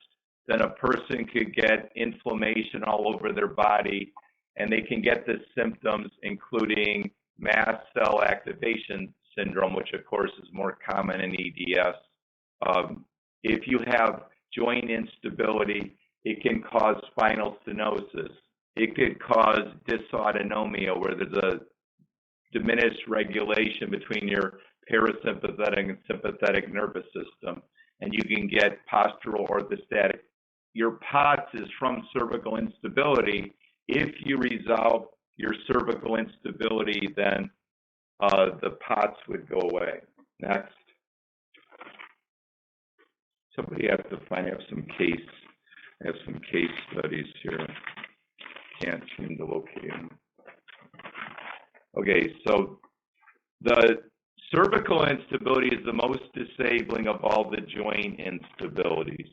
B: then a person could get inflammation all over their body, and they can get the symptoms including mast cell activation syndrome, which of course is more common in EDS. If you have joint instability, it can cause spinal stenosis. It could cause dysautonomia, where there's a diminished regulation between your parasympathetic and sympathetic nervous system, and you can get postural orthostatic. Your POTS is from cervical instability. If you resolve your cervical instability, then the POTS would go away. Next. Somebody has to find out some case studies here. Can't seem to locate them. Okay, so the cervical instability is the most disabling of all the joint instabilities.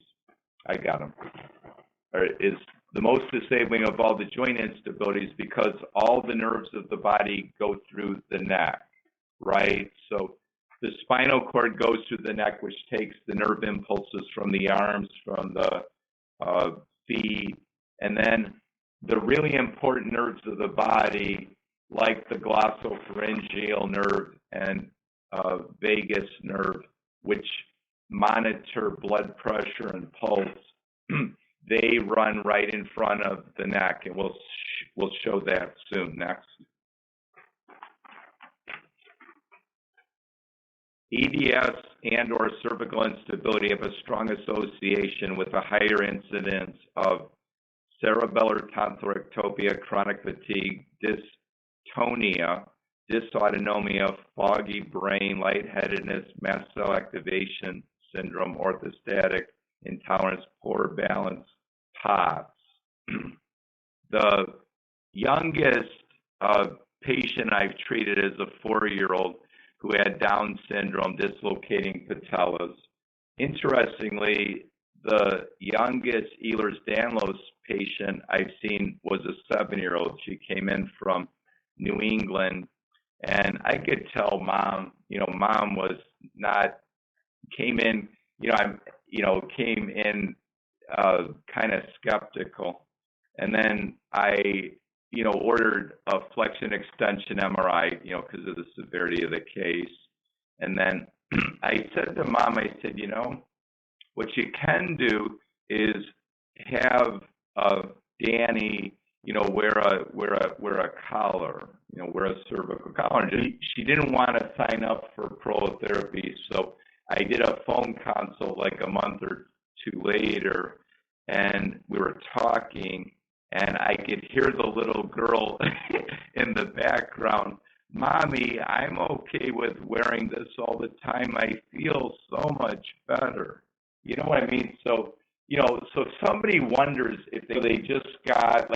B: I got them. Or is the most disabling of all the joint instabilities because all the nerves of the body go through the neck, right? So the spinal cord goes through the neck, which takes the nerve impulses from the arms, from the feet, and then the really important nerves of the body, like the glossopharyngeal nerve and vagus nerve, which monitor blood pressure and pulse, they run right in front of the neck, and we'll show that soon. Next. EDS and or cervical instability have a strong association with a higher incidence of cerebellar tonsillectopia, chronic fatigue, dystonia, dysautonomia, foggy brain, lightheadedness, mast cell activation syndrome, orthostatic intolerance, poor balance, POTS. The youngest patient I've treated is a 4-year-old who had Down syndrome, dislocating patellas. Interestingly, the youngest Ehlers-Danlos patient I've seen was a 7-year-old. She came in from New England, and I could tell mom was not, came in kind of skeptical. And then I, ordered a flexion extension MRI, because of the severity of the case. And then I said to mom, I said, what you can do is have Danny, wear a collar, wear a cervical collar. She didn't want to sign up for Prolotherapy, so I did a phone consult like a month or two later, and we were talking, and I could hear the little girl in the background, "Mommy, I'm okay with wearing this all the time. I feel so much better." You know what I mean? So, so somebody wonders if they just got,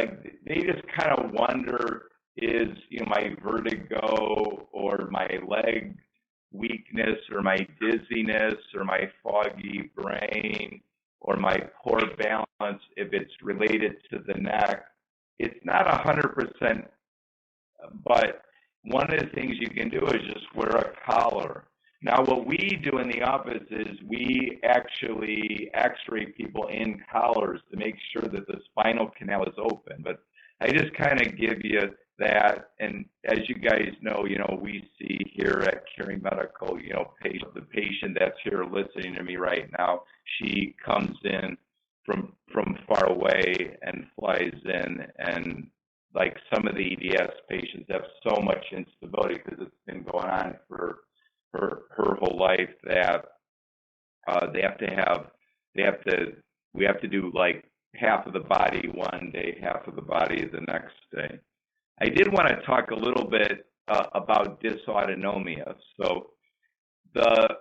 B: they just kind of wonder, is, my vertigo or my leg weakness or my dizziness or my foggy brain or my poor balance, if it's related to the neck. It's not 100%, but one of the things you can do is just wear a collar. Now, what we do in the office is we actually x-ray people in collars to make sure that the spinal canal is open. But I just kind of give you that. And as you guys know, we see here at Caring Medical, the patient that's here listening to me right now, she comes in from far away and flies in, and like some of the EDS patients have so much instability because it's been going on for her whole life that we have to do like half of the body one day, half of the body the next day. I did want to talk a little bit about dysautonomia. So the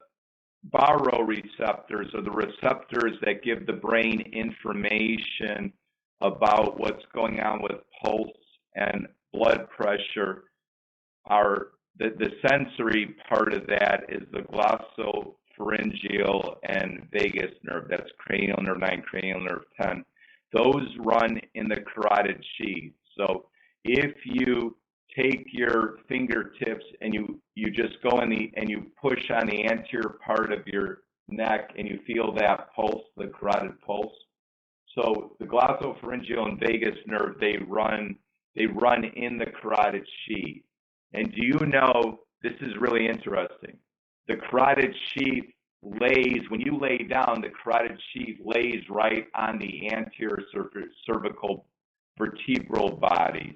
B: baroreceptors are the receptors that give the brain information about what's going on with pulse and blood pressure are the sensory part of that is the glossopharyngeal and vagus nerve. That's cranial nerve 9, cranial nerve 10. Those run in the carotid sheath. So if you take your fingertips and you just go in and you push on the anterior part of your neck and you feel that pulse, the carotid pulse. So the glossopharyngeal and vagus nerve, they run in the carotid sheath. And do you know, this is really interesting, the carotid sheath lays, when you lay down, the carotid sheath lays right on the anterior cervical vertebral bodies,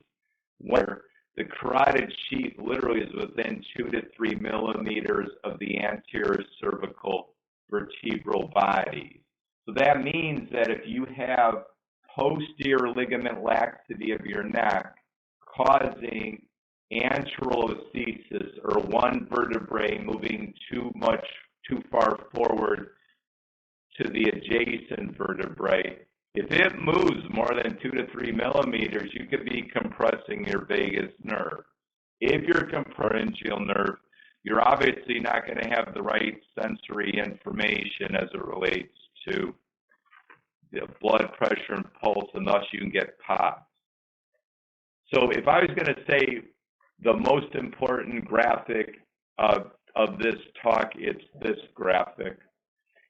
B: where the carotid sheath literally is within 2 to 3 millimeters of the anterior cervical vertebral bodies. So that means that if you have posterior ligament laxity of your neck causing anterolisthesis, or one vertebrae moving too far forward to the adjacent vertebrae, if it moves more than 2 to 3 millimeters, you could be compressing your vagus nerve. If you're pharyngeal nerve, you're obviously not going to have the right sensory information as it relates to the blood pressure and pulse, and thus you can get POTS. So if I was going to say the most important graphic of this talk, it's this graphic.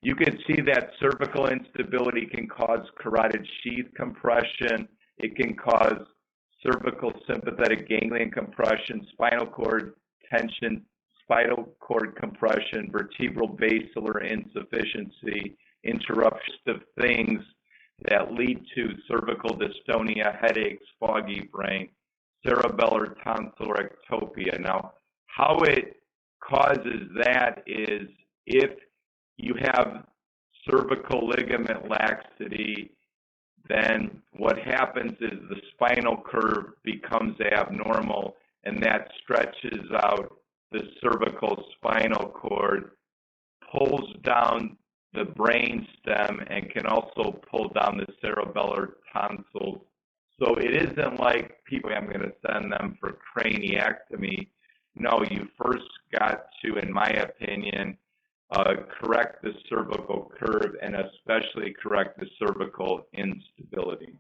B: You can see that cervical instability can cause carotid sheath compression. It can cause cervical sympathetic ganglion compression, spinal cord tension, spinal cord compression, vertebral basilar insufficiency, interruption of things that lead to cervical dystonia, headaches, foggy brain, cerebellar tonsillar ectopia. Now, how it causes that is if you have cervical ligament laxity, then what happens is the spinal curve becomes abnormal, and that stretches out the cervical spinal cord, pulls down the brain stem, and can also pull down the cerebellar tonsils. So it isn't like people, I'm going to send them for craniectomy. No, you first got to, in my opinion, correct the cervical curve, and especially correct the cervical instability.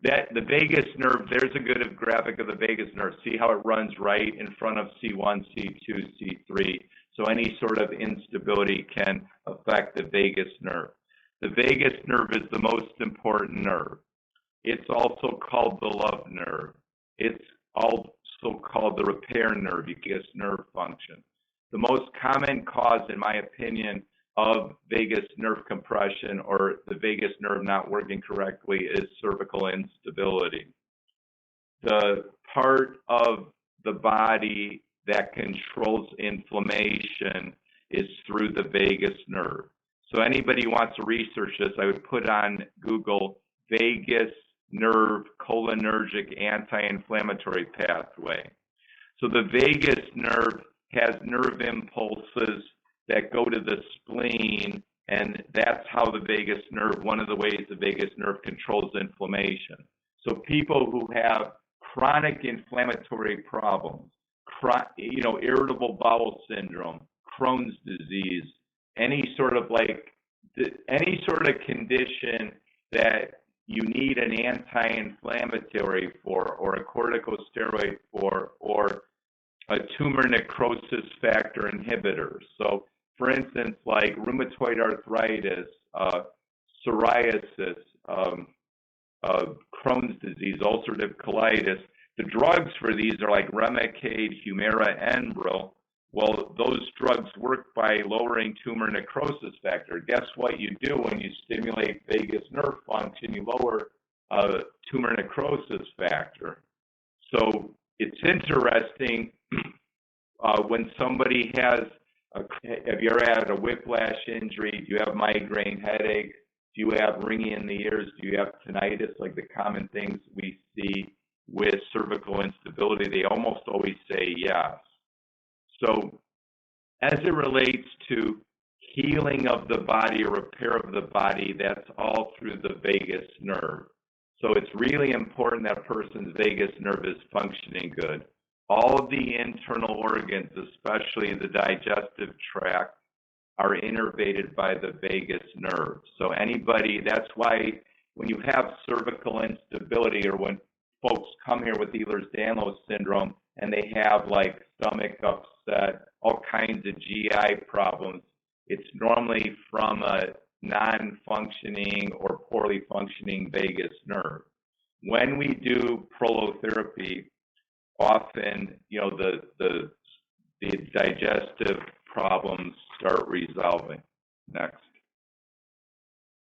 B: The vagus nerve, there's a good graphic of the vagus nerve. See how it runs right in front of C1, C2, C3. So any sort of instability can affect the vagus nerve. The vagus nerve is the most important nerve. It's also called the love nerve. It's also called the repair nerve, vagus nerve function. The most common cause, in my opinion, of vagus nerve compression or the vagus nerve not working correctly is cervical instability. The part of the body that controls inflammation is through the vagus nerve. So anybody who wants to research this, I would put on Google vagus nerve cholinergic anti-inflammatory pathway. So the vagus nerve has nerve impulses that go to the spleen, and that's how the vagus nerve, one of the ways the vagus nerve controls inflammation. So people who have chronic inflammatory problems, irritable bowel syndrome, Crohn's disease, any sort of condition that you need an anti-inflammatory for, or a corticosteroid for, or a tumor necrosis factor inhibitor. So, for instance, like rheumatoid arthritis, psoriasis, Crohn's disease, ulcerative colitis, the drugs for these are like Remicade, Humira, Enbrel. Well, those drugs work by lowering tumor necrosis factor. Guess what you do when you stimulate vagus nerve function? You lower tumor necrosis factor. So it's interesting when somebody has, have you ever had a whiplash injury? Do you have migraine headache? Do you have ringing in the ears? Do you have tinnitus? Like the common things we see with cervical instability, they almost always say yes. So as it relates to healing of the body or repair of the body, that's all through the vagus nerve. So it's really important that a person's vagus nerve is functioning good. All of the internal organs, especially the digestive tract, are innervated by the vagus nerve. So that's why when you have cervical instability, or when folks come here with Ehlers-Danlos syndrome and they have like stomach upset, all kinds of GI problems, it's normally from a non-functioning or poorly functioning vagus nerve. When we do prolotherapy, often, the digestive problems start resolving. Next.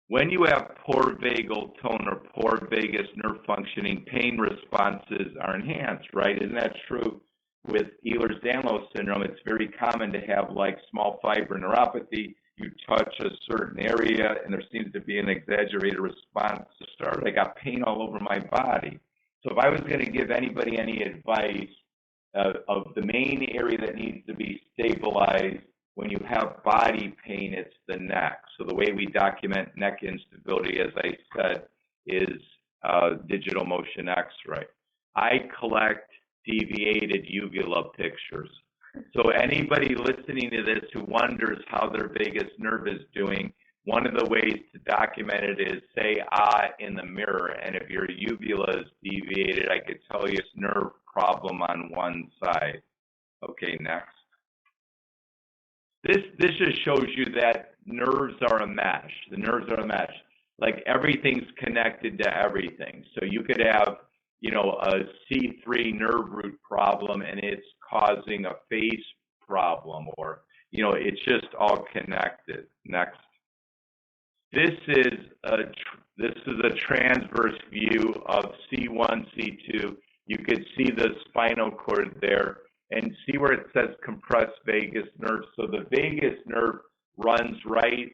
B: When you have poor vagal tone or poor vagus nerve functioning, pain responses are enhanced, right? Isn't that true? With Ehlers-Danlos syndrome, it's very common to have like small fiber neuropathy. You touch a certain area and there seems to be an exaggerated response to start. I got pain all over my body. So if I was going to give anybody any advice of the main area that needs to be stabilized when you have body pain, it's the neck. So the way we document neck instability, as I said, is digital motion X-ray. I collect deviated uvula pictures. So anybody listening to this who wonders how their vagus nerve is doing, one of the ways to document it is say "ah" in the mirror, and if your uvula is deviated, I could tell you it's nerve problem on one side. Okay, next. This just shows you that nerves are a mesh. The nerves are a mesh. Like everything's connected to everything. So you could have, a C3 nerve root problem and it's causing a face problem, or, it's just all connected. Next. This is a transverse view of C1, C2. You could see the spinal cord there and see where it says compressed vagus nerve. So the vagus nerve runs right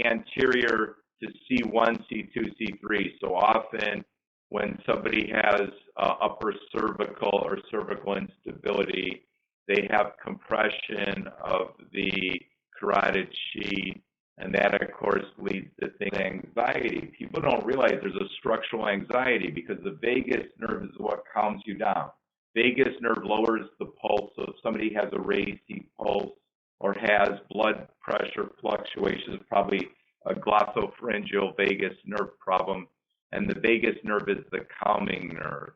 B: anterior to C1, C2, C3. So often when somebody has upper cervical or cervical instability, they have compression of the carotid sheath, and that, of course, leads to things like anxiety. People don't realize there's a structural anxiety because the vagus nerve is what calms you down. Vagus nerve lowers the pulse, so if somebody has a raised deep pulse or has blood pressure fluctuations, probably a glossopharyngeal vagus nerve problem, and the vagus nerve is the calming nerve.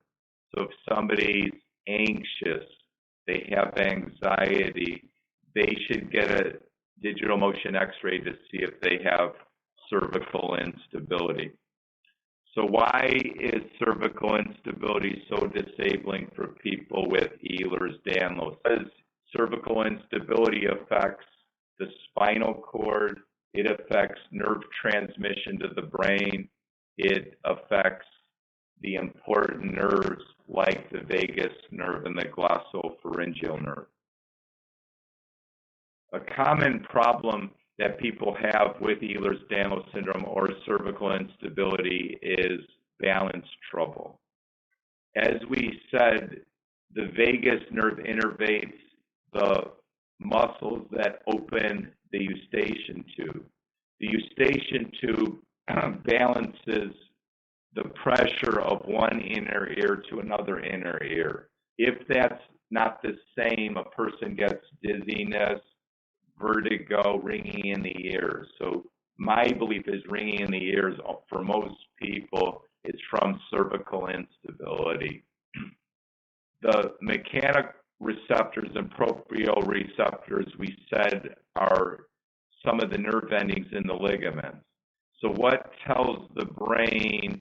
B: So if somebody's anxious, they have anxiety, they should get a digital motion X-ray to see if they have cervical instability. So why is cervical instability so disabling for people with Ehlers-Danlos? Because cervical instability affects the spinal cord, it affects nerve transmission to the brain, it affects the important nerves like the vagus nerve and the glossopharyngeal nerve. A common problem that people have with Ehlers-Danlos syndrome or cervical instability is balance trouble. As we said, the vagus nerve innervates the muscles that open the eustachian tube. The eustachian tube balances the pressure of one inner ear to another inner ear. If that's not the same, a person gets dizziness, vertigo, ringing in the ears. So my belief is ringing in the ears for most people is from cervical instability. The mechanic receptors and proprioceptors, we said, are some of the nerve endings in the ligaments. So what tells the brain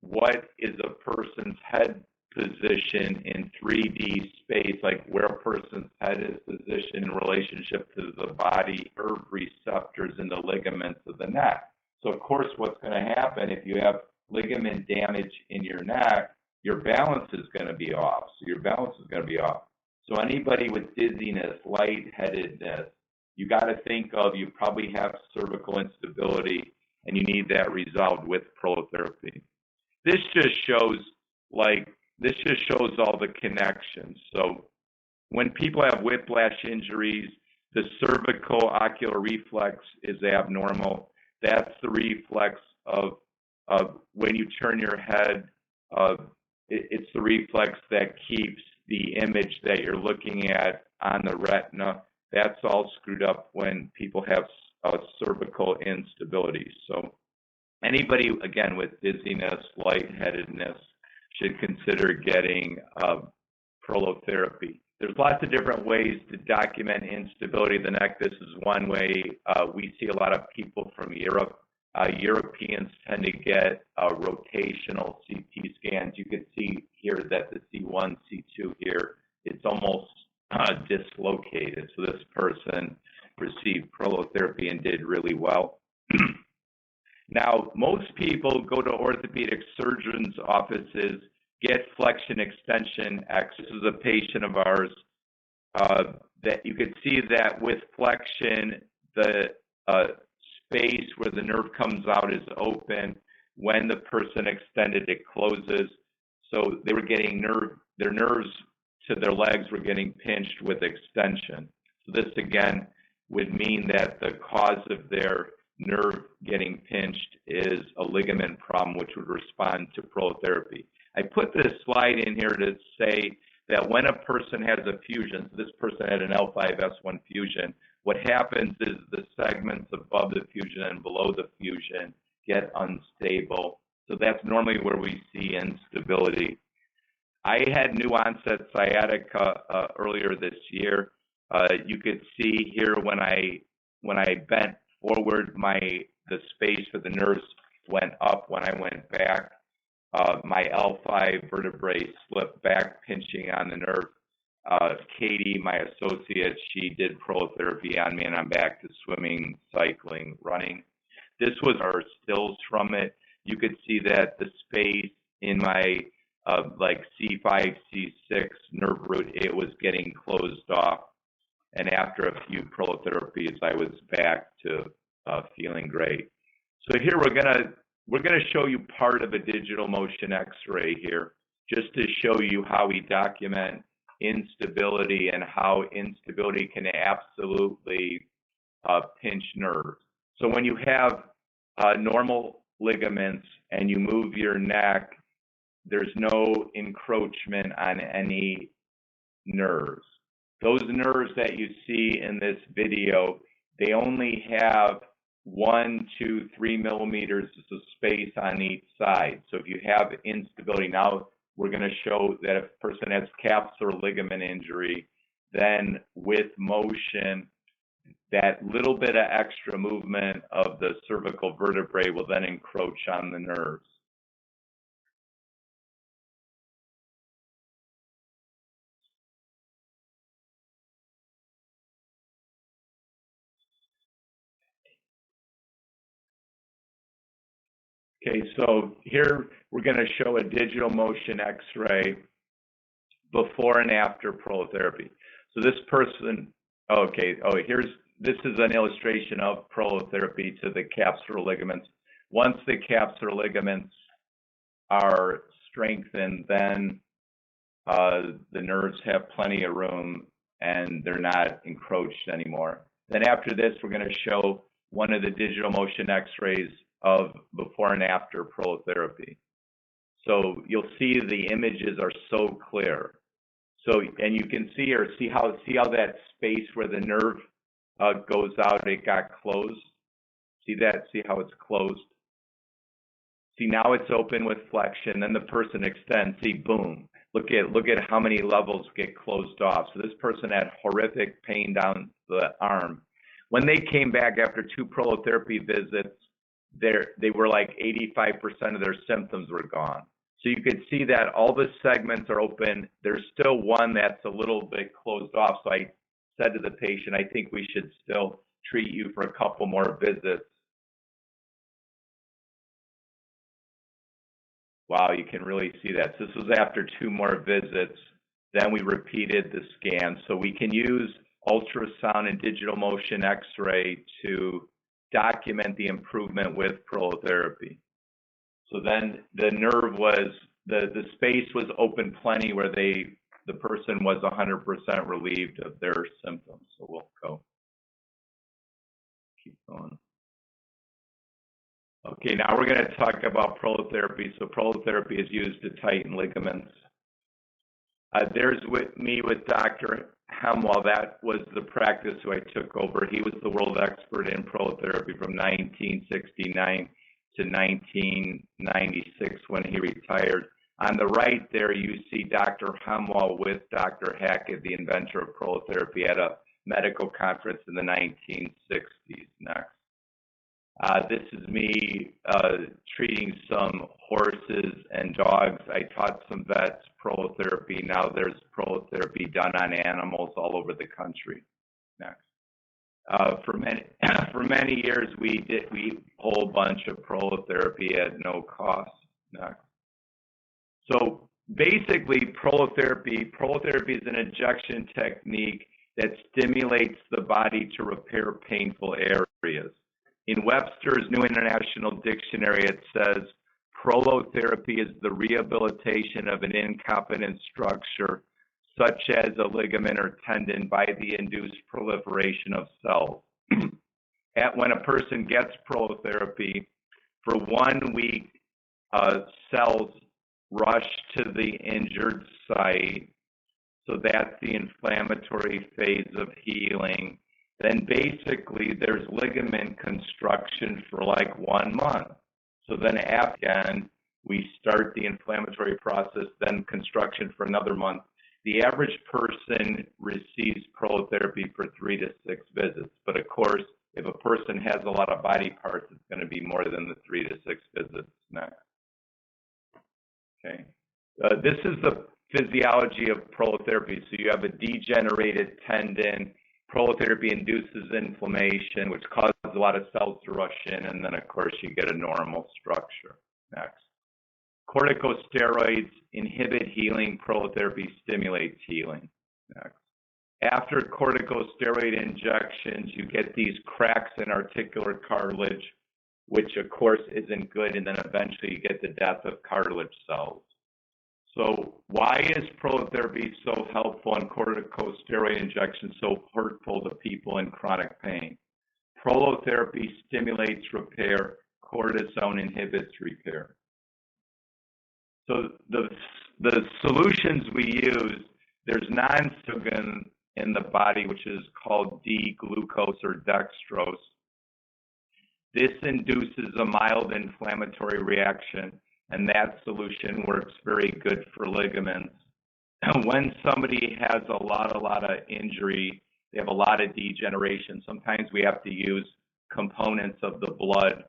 B: what is a person's head position in 3D space, like where a person's head is positioned in relationship to the body nerve receptors in the ligaments of the neck. So of course, what's going to happen if you have ligament damage in your neck, your balance is going to be off. So your balance is going to be off. So anybody with dizziness, lightheadedness, you got to think of, you probably have cervical instability and you need that resolved with prolotherapy. This just shows all the connections. So when people have whiplash injuries, The cervical ocular reflex is abnormal. That's the reflex of when you turn your head. It's the reflex that keeps the image that you're looking at on the retina. That's all screwed up when people have cervical instability. So anybody, again, with dizziness, lightheadedness, should consider getting prolotherapy. There's lots of different ways to document instability of the neck. This is one way. We see a lot of people from Europe. Europeans tend to get rotational CT scans. You can see here that the C1, C2 here, it's almost dislocated. So this person received prolotherapy and did really well. Now, most people go to orthopedic surgeons' offices, get flexion extension X. This is a patient of ours that you could see that with flexion, the space where the nerve comes out is open. When the person extended, it closes. So they were getting their nerves to their legs were getting pinched with extension. So this again would mean that the cause of their nerve getting pinched is a ligament problem, which would respond to prolotherapy. I put this slide in here to say that when a person has a fusion, so this person had an L5-S1 fusion, what happens is the segments above the fusion and below the fusion get unstable. So that's normally where we see instability. I had new onset sciatica earlier this year. You could see here when I bent forward, the space for the nerves went up. When I went back, my L5 vertebrae slipped back, pinching on the nerve. Katie, my associate, she did prolotherapy on me, and I'm back to swimming, cycling, running. This was our stills from it. You could see that the space in my like C5, C6 nerve root, it was getting closed off. And after a few prolotherapies, I was back to feeling great. So here we're gonna show you part of a digital motion X-ray here, just to show you how we document instability and how instability can absolutely pinch nerves. So when you have normal ligaments and you move your neck, there's no encroachment on any nerves. Those nerves that you see in this video, they only have 1, 2, 3 millimeters of space on each side. So if you have instability, now we're going to show that if a person has capsular ligament injury, then with motion, that little bit of extra movement of the cervical vertebrae will then encroach on the nerves. Okay, so here we're going to show a digital motion X-ray before and after prolotherapy. So this person, this is an illustration of prolotherapy to the capsular ligaments. Once the capsular ligaments are strengthened, then the nerves have plenty of room and they're not encroached anymore. Then after this, we're going to show one of the digital motion X-rays of before and after prolotherapy. So you'll see the images are so clear. So, and you can see how that space where the nerve goes out, it got closed. See that? See how it's closed? See, now it's open with flexion, then the person extends, see, boom. Look at how many levels get closed off. So this person had horrific pain down the arm. When they came back after 2 prolotherapy visits, they were like 85% of their symptoms were gone. So you could see that all the segments are open. There's still one that's a little bit closed off. So I said to the patient, I think we should still treat you for a couple more visits. Wow, you can really see that. So this was after 2 more visits. Then we repeated the scan. So we can use ultrasound and digital motion X-ray to document the improvement with prolotherapy. So then the nerve was, the space was open plenty where the person was 100% relieved of their symptoms. So we'll go. keep going. Okay, now we're going to talk about prolotherapy. So prolotherapy is used to tighten ligaments. There's with me with Dr. Hemwell. That was the practice who I took over. He was the world expert in prolotherapy from 1969 to 1996 when he retired. On the right there, you see Dr. Hemwell with Dr. Hackett, the inventor of prolotherapy, at a medical conference in the 1960s. Next. This is me treating some horses and dogs. I taught some vets prolotherapy. Now there's prolotherapy done on animals all over the country. Next. For many years, we did a whole bunch of prolotherapy at no cost. Next. So basically, prolotherapy is an injection technique that stimulates the body to repair painful areas. In Webster's New International Dictionary, it says, prolotherapy is the rehabilitation of an incompetent structure, such as a ligament or tendon, by the induced proliferation of cells. When a person gets prolotherapy, for 1 week, cells rush to the injured site. So that's the inflammatory phase of healing. Then basically there's ligament construction for like 1 month. So then again, we start the inflammatory process, then construction for another month. The average person receives prolotherapy for 3 to 6 visits. But of course, if a person has a lot of body parts, it's going to be more than the 3 to 6 visits. Next. Okay. This is the physiology of prolotherapy. So you have a degenerated tendon. Prolotherapy induces inflammation, which causes a lot of cells to rush in, and then, of course, you get a normal structure. Next. Corticosteroids inhibit healing. Prolotherapy stimulates healing. Next. After corticosteroid injections, you get these cracks in articular cartilage, which, of course, isn't good, and then eventually you get the death of cartilage cells. So why is prolotherapy so helpful and corticosteroid injections so hurtful to people in chronic pain? Prolotherapy stimulates repair. Cortisone inhibits repair. So the solutions we use, there's non-sugan in the body, which is called D-glucose or dextrose. This induces a mild inflammatory reaction, and that solution works very good for ligaments. When somebody has a lot of injury, they have a lot of degeneration, sometimes we have to use components of the blood,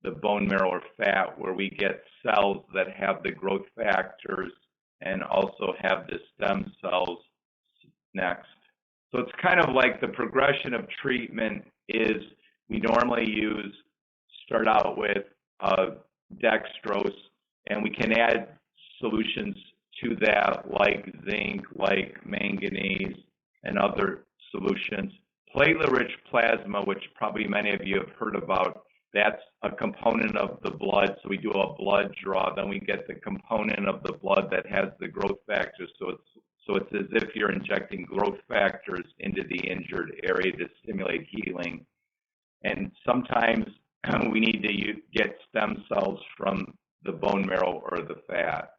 B: the bone marrow or fat, where we get cells that have the growth factors and also have the stem cells. Next. So it's kind of like the progression of treatment is we normally start out with dextrose, and we can add solutions to that like zinc, like manganese, and other solutions. Platelet-rich plasma, which probably many of you have heard about, that's a component of the blood. So we do a blood draw, then we get the component of the blood that has the growth factors. So it's as if you're injecting growth factors into the injured area to stimulate healing. And sometimes we need to get stem cells from the bone marrow or the fat.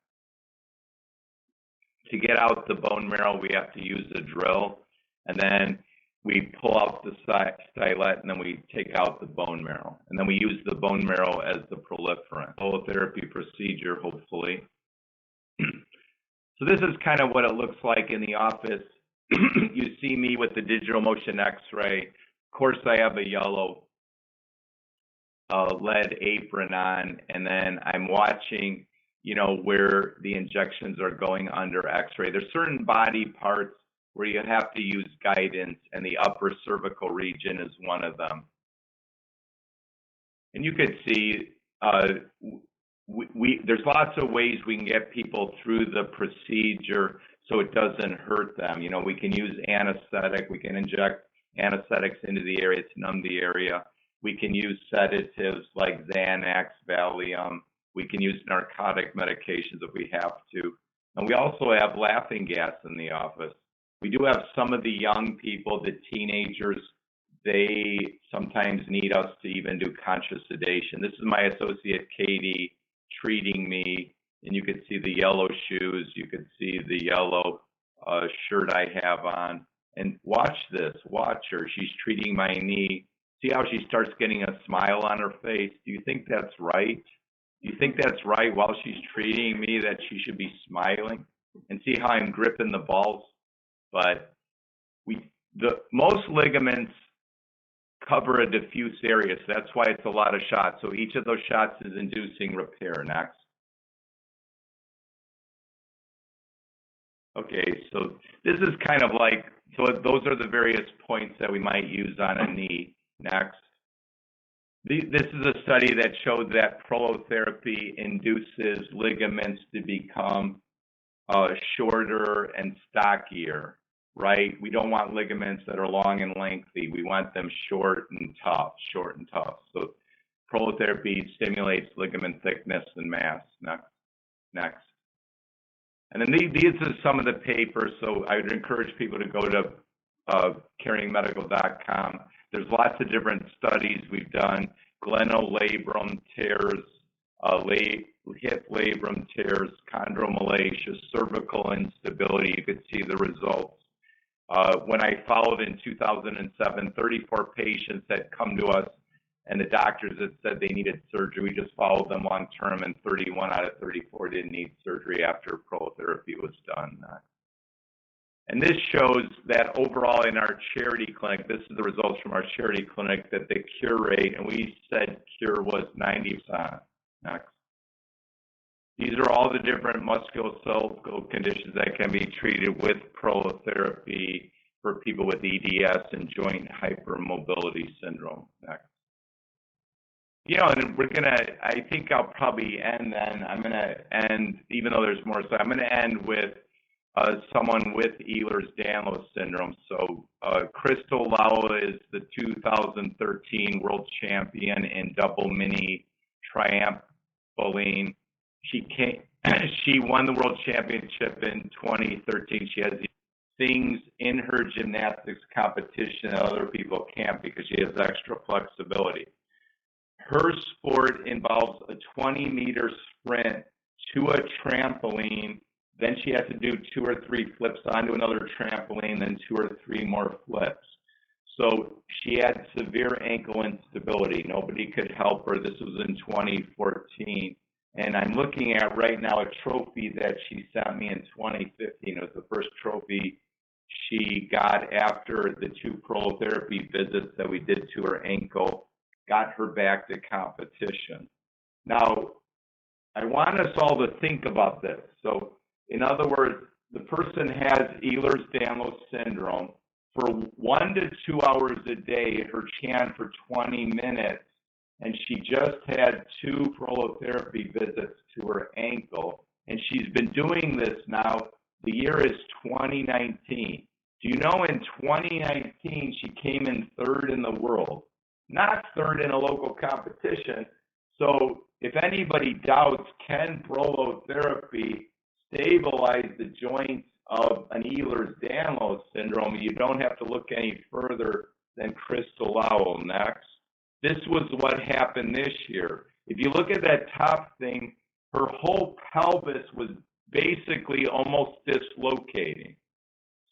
B: To get out the bone marrow, we have to use a drill, and then we pull out the stylet, and then we take out the bone marrow. And then we use the bone marrow as the proliferant. Prolotherapy procedure, hopefully. So this is kind of what it looks like in the office. You see me with the digital motion x-ray. Of course, I have a yellow lead apron on, and then I'm watching, where the injections are going under x-ray. There's certain body parts where you have to use guidance, and the upper cervical region is one of them. And you could see there's lots of ways we can get people through the procedure so it doesn't hurt them. We can use anesthetic. We can inject anesthetics into the area to numb the area. We can use sedatives like Xanax, Valium. We can use narcotic medications if we have to. And we also have laughing gas in the office. We do have some of the young people, the teenagers, they sometimes need us to even do conscious sedation. This is my associate Katie treating me, and you could see the yellow shoes, you could see the yellow shirt I have on. And watch this, watch her. She's treating my knee. See how she starts getting a smile on her face? Do you think that's right? Do you think that's right while she's treating me that she should be smiling? And see how I'm gripping the balls? But most ligaments cover a diffuse area, so that's why it's a lot of shots. So each of those shots is inducing repair. Next. Okay, so this is kind of like, so those are the various points that we might use on a knee. Next. This is a study that showed that prolotherapy induces ligaments to become shorter and stockier, right? We don't want ligaments that are long and lengthy. We want them short and tough, short and tough. So prolotherapy stimulates ligament thickness and mass. Next. And then these are some of the papers, so I would encourage people to go to caringmedical.com. There's lots of different studies we've done, glenoblastoma tears, hip labrum tears, chondromalacia, cervical instability. You could see the results. When I followed in 2007, 34 patients had come to us, and the doctors had said they needed surgery. We just followed them long term, and 31 out of 34 didn't need surgery after prolotherapy was done. And this shows that overall in our charity clinic, this is the results from our charity clinic, that the cure rate, and we said cure was 90%. Next. These are all the different musculoskeletal conditions that can be treated with prolotherapy for people with EDS and joint hypermobility syndrome. Next. You know, and we're gonna, I think I'll probably end then. I'm gonna end, even though there's more, so I'm gonna end with someone with Ehlers-Danlos syndrome. So Crystal Lau is the 2013 world champion in double mini trampoline. She won the world championship in 2013. She has things in her gymnastics competition that other people can't because she has extra flexibility. Her sport involves a 20-meter sprint to a trampoline. Then she has to do 2 or 3 flips onto another trampoline, then 2 or 3 more flips. So she had severe ankle instability. Nobody could help her. This was in 2014. And I'm looking at right now a trophy that she sent me in 2015. It was the first trophy she got after the 2 prolotherapy visits that we did to her ankle, got her back to competition. Now, I want us all to think about this. So, in other words, the person has Ehlers-Danlos syndrome. For 1 to 2 hours a day, her can for 20 minutes, and she just had 2 prolotherapy visits to her ankle, and she's been doing this now. The year is 2019. Do you know in 2019 she came in 3rd in the world, not 3rd in a local competition? So if anybody doubts, can prolotherapy stabilize the joints of an Ehlers-Danlos syndrome, you don't have to look any further than Crystal Lau. Next. This was what happened this year. If you look at that top thing, her whole pelvis was basically almost dislocating.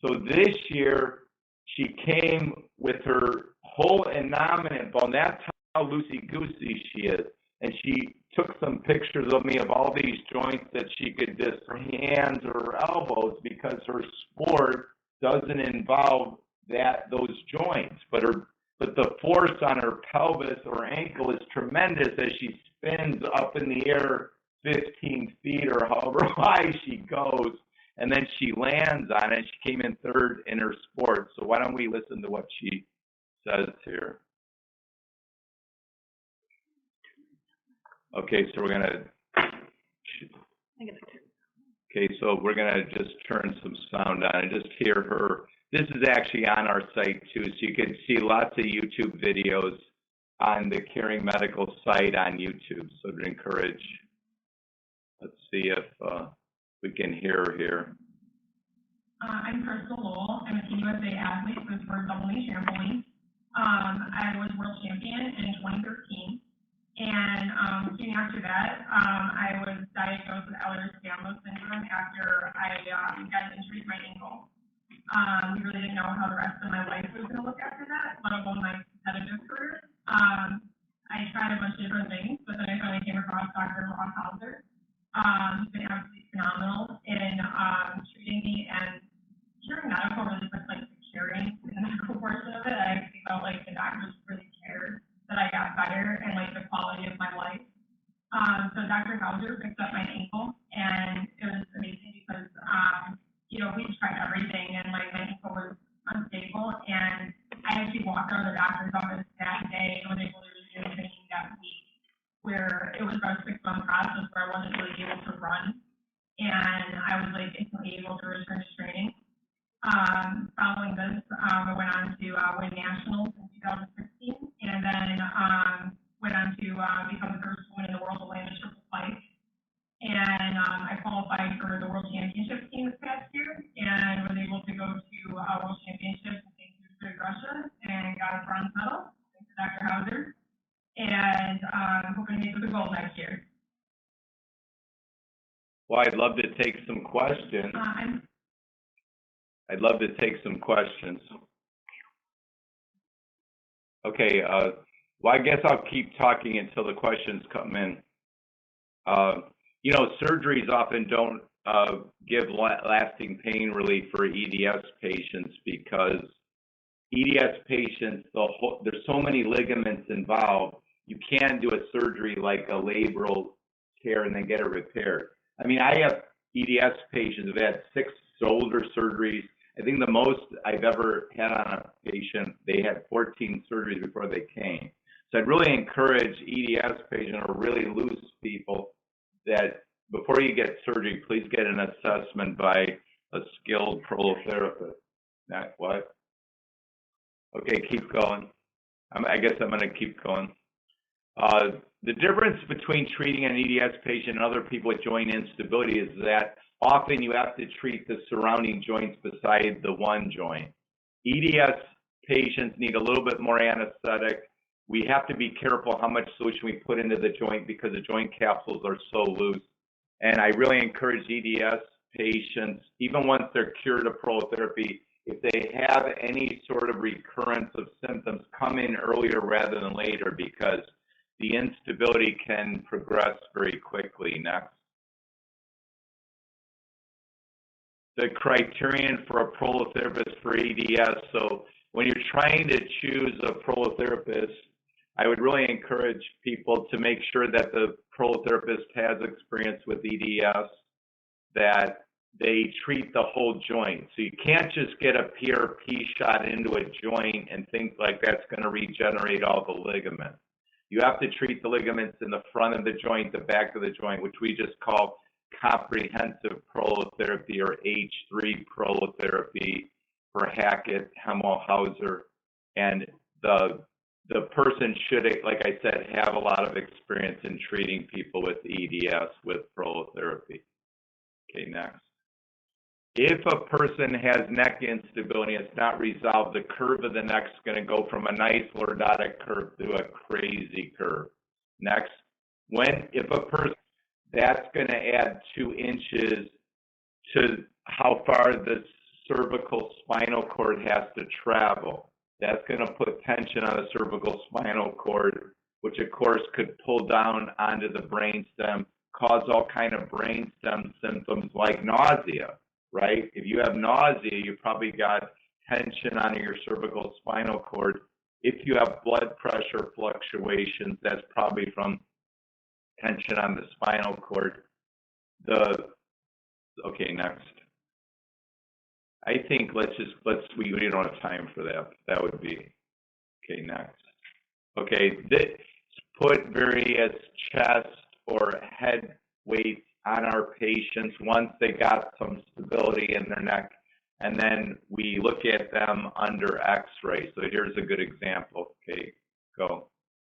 B: So this year, she came with her whole innominate bone. That's how loosey-goosey she is. And she took some pictures of me of all these joints that she could just, her hands or her elbows, because her sport doesn't involve those joints. But the force on her pelvis or ankle is tremendous as she spins up in the air 15 feet or however high she goes, and then she lands on it. She came in 3rd in her sport. So why don't we listen to what she says here? Okay, so we're gonna. Okay, so we're gonna just turn some sound on and just hear her. This is actually on our site too, so you can see lots of YouTube videos on the Caring Medical site on YouTube. So to encourage, let's see if we can hear her here.
D: I'm Crystal Lowell. I'm a Team USA athlete with first double knee trampoline. I was world champion in 2013. And soon after that, I was diagnosed with Ehlers-Danlos syndrome after I got an injury to my ankle. We really didn't know how the rest of my life was going to look after that, let alone my competitive career. I tried a bunch of different things, but then I finally came across Dr. Hauser. He's been absolutely phenomenal in treating me, and hearing medical really puts like the caring in the medical portion of it. I actually felt like the doctors really cared that I got better and like the quality of my life. So Dr. Hauser picked up my ankle, and it was amazing because we tried everything, and like my ankle was unstable, and I actually walked out of the doctor's office that day and was able to resume training that week, where it was about a 6-month process where I wasn't really able to run, and I was like instantly able to return to training. Following this, I went on to win nationals in 2016, and then went on to become the first woman in the world to land a triple flight. And I qualified for the World Championship team this past year, and was able to go to World Championships in St. Petersburg, Russia, and got a bronze medal, thanks to Dr. Hauser. And hoping to make the gold next year.
B: Well, I'd love to take some questions. I'd love to take some questions. Okay, well, I guess I'll keep talking until the questions come in. Surgeries often don't give lasting pain relief for EDS patients because EDS patients, there's so many ligaments involved, you can't do a surgery like a labral tear and then get it repaired. I mean, I have EDS patients who've had 6 shoulder surgeries. I think the most I've ever had on a patient, they had 14 surgeries before they came. So I'd really encourage EDS patients or really loose people that before you get surgery, please get an assessment by a skilled prolotherapist. Not what? Okay, keep going. I guess I'm going to keep going. The difference between treating an EDS patient and other people with joint instability is that often you have to treat the surrounding joints beside the one joint. EDS patients need a little bit more anesthetic. We have to be careful how much solution we put into the joint because the joint capsules are so loose. And I really encourage EDS patients, even once they're cured of prolotherapy, if they have any sort of recurrence of symptoms, come in earlier rather than later because the instability can progress very quickly. Next. The criterion for a prolotherapist for EDS. So when you're trying to choose a prolotherapist, I would really encourage people to make sure that the prolotherapist has experience with EDS, that they treat the whole joint. So you can't just get a PRP shot into a joint and think like that's going to regenerate all the ligaments. You have to treat the ligaments in the front of the joint, the back of the joint, which we just call comprehensive prolotherapy or H3 prolotherapy for Hackett, Hemmel, Hauser, and the person should, like I said, have a lot of experience in treating people with EDS with prolotherapy. Okay, next. If a person has neck instability and it's not resolved, the curve of the neck is going to go from a nice lordotic curve to a crazy curve. Next. If a person, that's going to add 2 inches to how far the cervical spinal cord has to travel. That's going to put tension on the cervical spinal cord, which of course could pull down onto the brainstem, cause all kind of brainstem symptoms like nausea, right? If you have nausea, you probably got tension on your cervical spinal cord. If you have blood pressure fluctuations, that's probably from tension on the spinal cord. Okay, next. I think we don't have time for that. That would be, okay, next. Okay, put various chest or head weights on our patients once they got some stability in their neck, and then we look at them under x-ray. So here's a good example. Okay, go.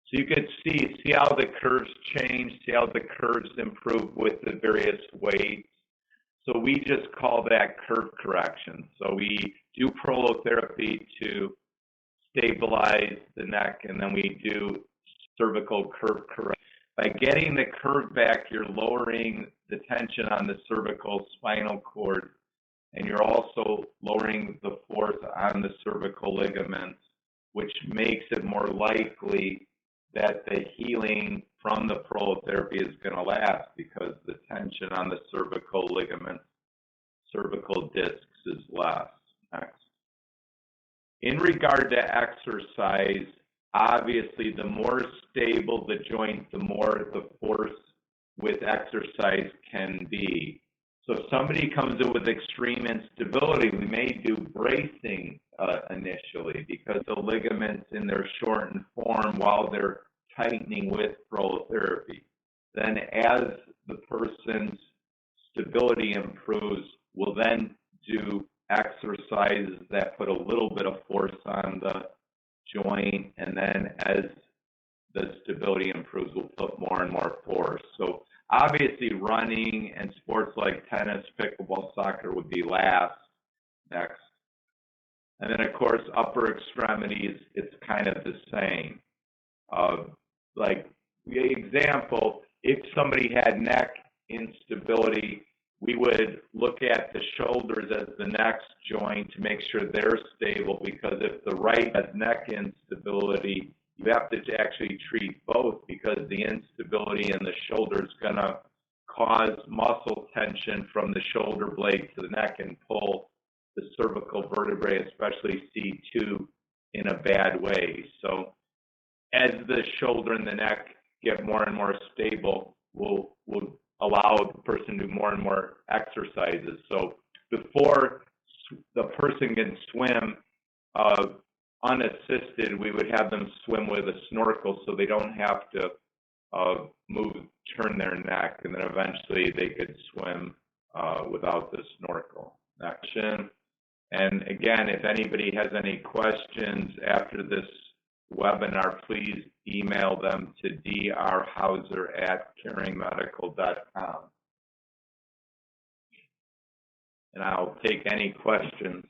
B: So you can see how the curves change, see how the curves improve with the various weights. So we just call that curve correction. So we do prolotherapy to stabilize the neck, and then we do cervical curve correction. By getting the curve back, you're lowering the tension on the cervical spinal cord, and you're also lowering the force on the cervical ligaments, which makes it more likely that the healing from the prolotherapy is going to last because the tension on the cervical ligaments, cervical discs is less. Next. In regard to exercise, obviously the more stable the joint, the more the force with exercise can be. So if somebody comes in with extreme instability, we may do bracing initially because the ligaments in their shortened form while they're tightening with prolotherapy. Then as the person's stability improves, we'll then do exercises that put a little bit of force on the joint, and then as the stability improves, we'll put more and more force. So obviously running and sports like tennis, pickleball, soccer would be last. Next. And then of course, upper extremities, it's kind of the same. Like the example, if somebody had neck instability, we would look at the shoulders as the next joint to make sure they're stable, because if the right has neck instability, you have to actually treat both, because the instability in the shoulder is going to cause muscle tension from the shoulder blade to the neck and pull the cervical vertebrae, especially C2, in a bad way. So as the shoulder and the neck get more and more stable, we'll allow the person to do more and more exercises. So before the person can swim unassisted, we would have them swim with a snorkel so they don't have to turn their neck, and then eventually they could swim without the snorkel. Action. And again, if anybody has any questions after this webinar, please email them to drhauser@caringmedical.com. And I'll take any questions.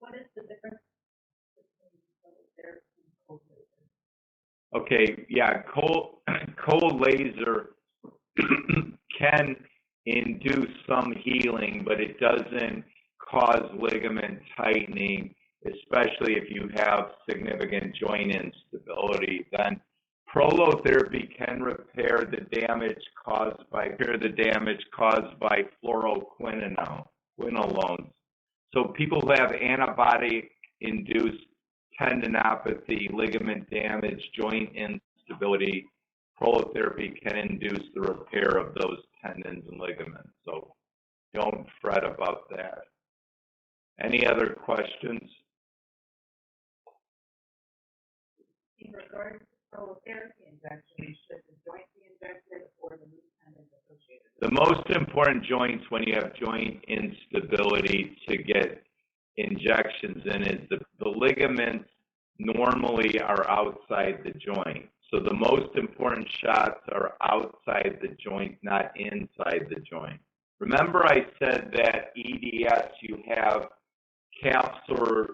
C: What is the difference between prolotherapy and cold laser?
B: Okay, yeah, cold laser can induce some healing, but it doesn't cause ligament tightening, especially if you have significant joint instability. Then prolotherapy can repair the damage caused by fluoroquinolones. So people who have antibiotic-induced tendinopathy, ligament damage, joint instability, prolotherapy can induce the repair of those tendons and ligaments. So don't fret about that. Any other questions?
C: In regards to prolotherapy injection, should the joint be injected or the loose tendons associated?
B: The most important joints when you have joint instability to get injections in is the ligaments normally are outside the joint. So the most important shots are outside the joint, not inside the joint. Remember I said that EDS, you have capsule,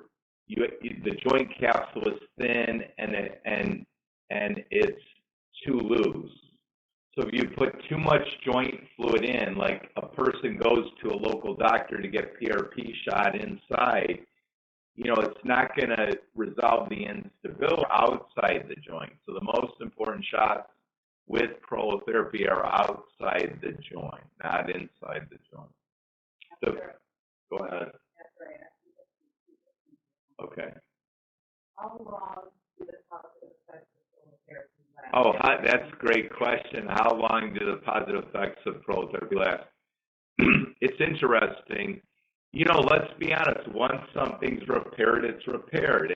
B: the joint capsule is thin and it's too loose. So if you put too much joint fluid in, like a person goes to a local doctor to get PRP shot inside, it's not going to resolve the instability outside the joint. So the most important shots with prolotherapy are outside the joint, not inside the joint. So, go ahead.
C: That's right.
B: Okay.
C: How long do the positive effects of prolotherapy last?
B: Oh, that's a great question. How long do the positive effects of prolotherapy last? It's interesting. Let's be honest. Once something's repaired, it's repaired.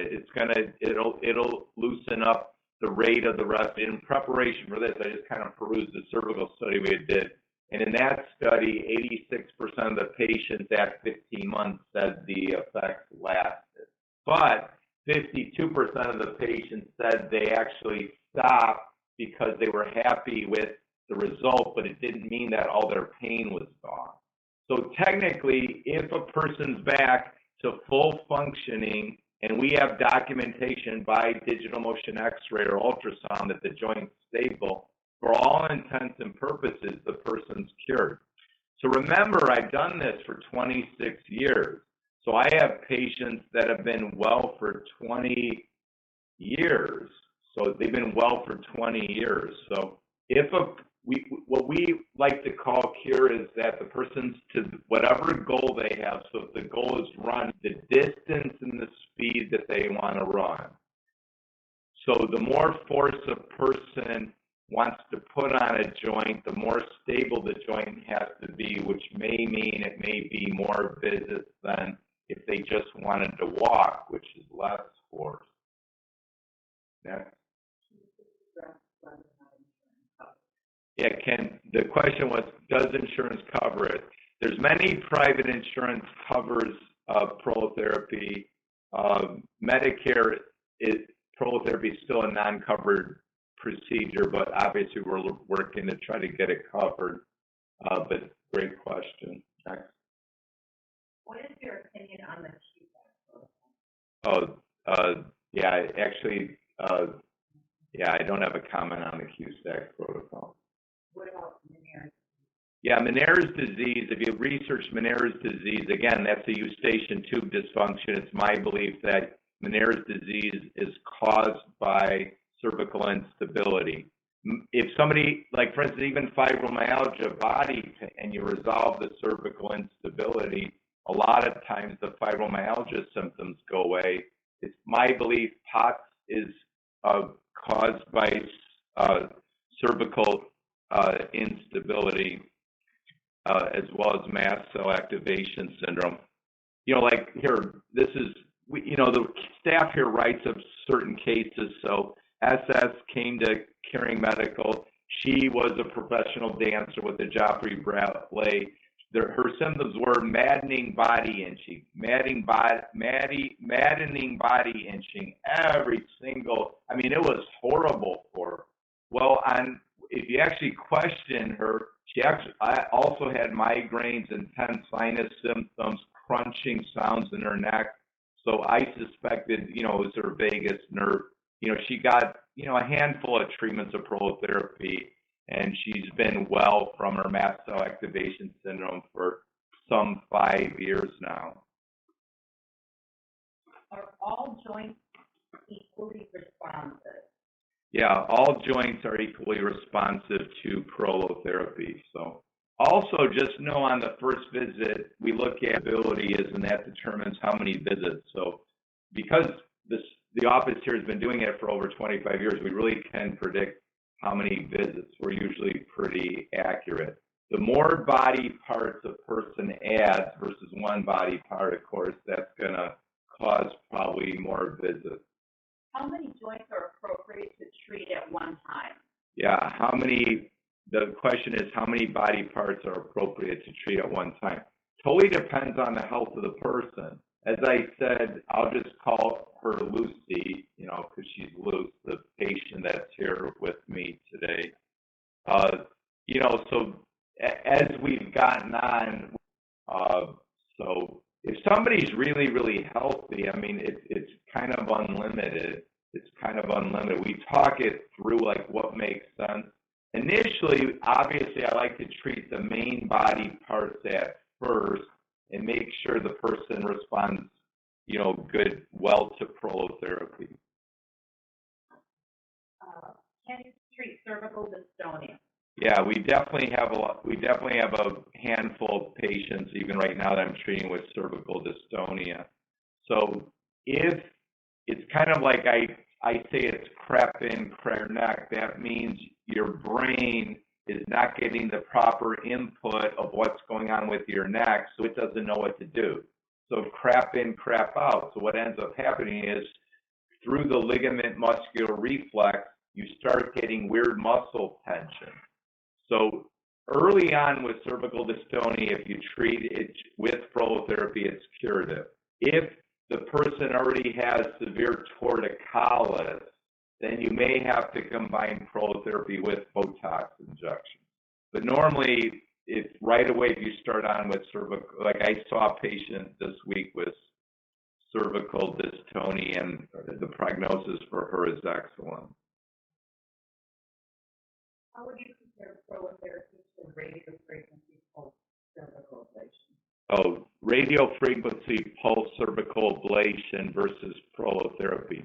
B: It'll loosen up the rate of the rest. In preparation for this, I just kind of perused the cervical study we did. And in that study, 86% of the patients at 15 months said the effects lasted. But 52% of the patients said they actually stopped because they were happy with the result, but it didn't mean that all their pain was gone. So technically, if a person's back to full functioning and we have documentation by digital motion X-ray or ultrasound that the joint's stable, for all intents and purposes, the person's cured. So remember, I've done this for 26 years. So I have patients that have been well for 20 years. So they've been well for 20 years. So what we like to call cure is that the person's to whatever goal they have. So if the goal is run the distance and the speed that they want to run. So the more force a person wants to put on a joint, the more stable the joint has to be, which may mean it may be more visits than if they just wanted to walk, which is less force. Next. Yeah, the question was, does insurance cover it? There's many private insurance covers prolotherapy. Medicare, prolotherapy is still a non-covered procedure, but obviously we're working to try to get it covered. But great question. Next.
C: What is your opinion on the
B: Oh, yeah, actually, yeah, I don't have a comment on the QSAC protocol.
C: What about Meniere's?
B: Yeah, Meniere's disease, if you research Meniere's disease, again, that's a eustachian tube dysfunction. It's my belief that Meniere's disease is caused by cervical instability. If somebody, like for instance, even fibromyalgia, body pain, and you resolve the cervical instability, a lot of times the fibromyalgia symptoms go away. It's my belief POTS is caused by cervical instability as well as mast cell activation syndrome. You know, like here, this is, the staff here writes of certain cases. So SS came to Caring Medical. She was a professional dancer with the Joffrey Ballet. Her symptoms were maddening body inching, maddening body inching, every single, I mean, it was horrible for her. Well, if you actually question her, she actually also had migraines, intense sinus symptoms, crunching sounds in her neck. So I suspected, it was her vagus nerve. She got, a handful of treatments of prolotherapy, and she's been well from her mast cell activation syndrome for some 5 years now.
C: Are all joints equally responsive?
B: Yeah, all joints are equally responsive to prolotherapy. So also just know on the first visit, we look at ability and that determines how many visits. So because the office here has been doing it for over 25 years, we really can predict how many visits. We're usually pretty accurate. The more body parts a person adds versus one body part, of course, that's going to cause probably more visits.
C: How many joints are appropriate to treat at one time?
B: Yeah, the question is how many body parts are appropriate to treat at one time. Totally depends on the health of the person. As I said, I'll just call her Lucy, because she's Luce, the patient that's here with me today. So as we've gotten on, so if somebody's really, really healthy, I mean, it's kind of unlimited. It's kind of unlimited. We talk it through, like what makes sense. Initially, obviously, I like to treat the main body parts at first and make sure the person responds, well to prolotherapy.
C: Can you treat cervical dystonia?
B: Yeah, we definitely have a handful of patients even right now that I'm treating with cervical dystonia. So if it's kind of like I say it's crap in, crap neck, that means your brain is not getting the proper input of what's going on with your neck, so it doesn't know what to do. So crap in, crap out. So what ends up happening is through the ligament muscular reflex, you start getting weird muscle tension. So early on with cervical dystonia, if you treat it with prolotherapy, it's curative. If the person already has severe torticollis, then you may have to combine prolotherapy with Botox injection. But normally, right away if you start on with cervical, like I saw a patient this week with cervical dystonia, and the prognosis for her is excellent.
C: How would you compare prolotherapy to radiofrequency pulse cervical ablation?
B: Oh, radiofrequency pulse cervical ablation versus prolotherapy.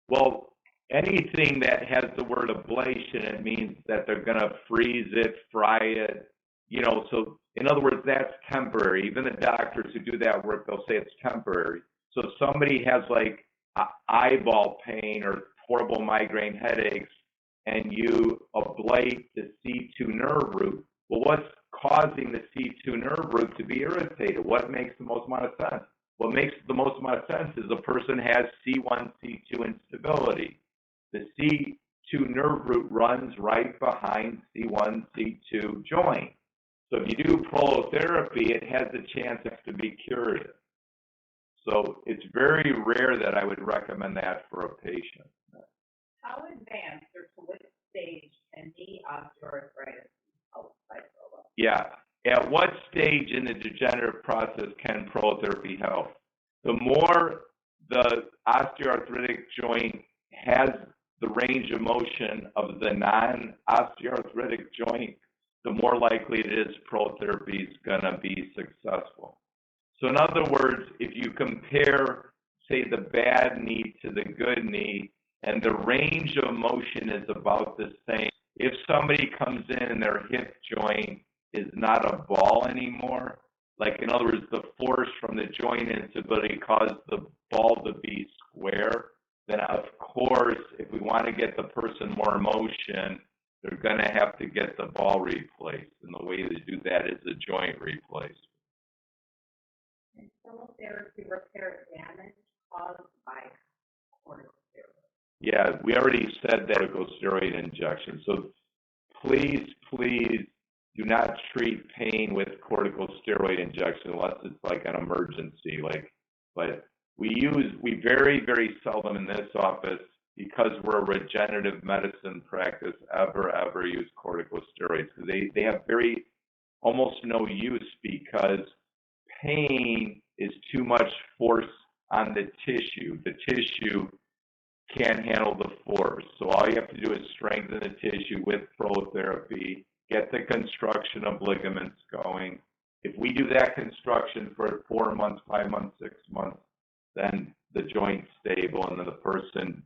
B: Well, anything that has the word ablation, it means that they're going to freeze it, fry it, so in other words, that's temporary. Even the doctors who do that work, they'll say it's temporary. So if somebody has like eyeball pain or horrible migraine headaches and you ablate the C2 nerve root, well, what's causing the C2 nerve root to be irritated? What makes the most amount of sense? What makes the most amount of sense is the person has C1, C2 instability. The C2 nerve root runs right behind C1, C2 joint. So if you do prolotherapy, it has a chance to be curative. So it's very rare that I would recommend that for a patient.
C: How advanced or to which stage can knee osteoarthritis be helped by prolo?
B: Yeah. At what stage in the degenerative process can prolotherapy help? The more the osteoarthritic joint has the range of motion of the non-osteoarthritic joint, the more likely it is prolotherapy is going to be successful. So in other words, if you compare, say, the bad knee to the good knee, and the range of motion is about the same, if somebody comes in and their hip joint is not a ball anymore, like in other words, the force from the joint instability caused the ball to be square, then of course, if we want to get the person more motion, they're going to have to get the ball replaced. And the way to do that is a joint replacement.
C: And prolotherapy repair damage caused by corticosteroids?
B: Yeah, we already said that corticosteroid injection. So please do not treat pain with corticosteroid injection unless it's like an emergency. But we very, very seldom in this office, because we're a regenerative medicine practice, ever use corticosteroids, because they have almost no use, because pain is too much force on the tissue. The tissue can't handle the force. So all you have to do is strengthen the tissue with prolotherapy, get the construction of ligaments going. If we do that construction for 4 months, 5 months, 6 months, then the joint's stable, and then the person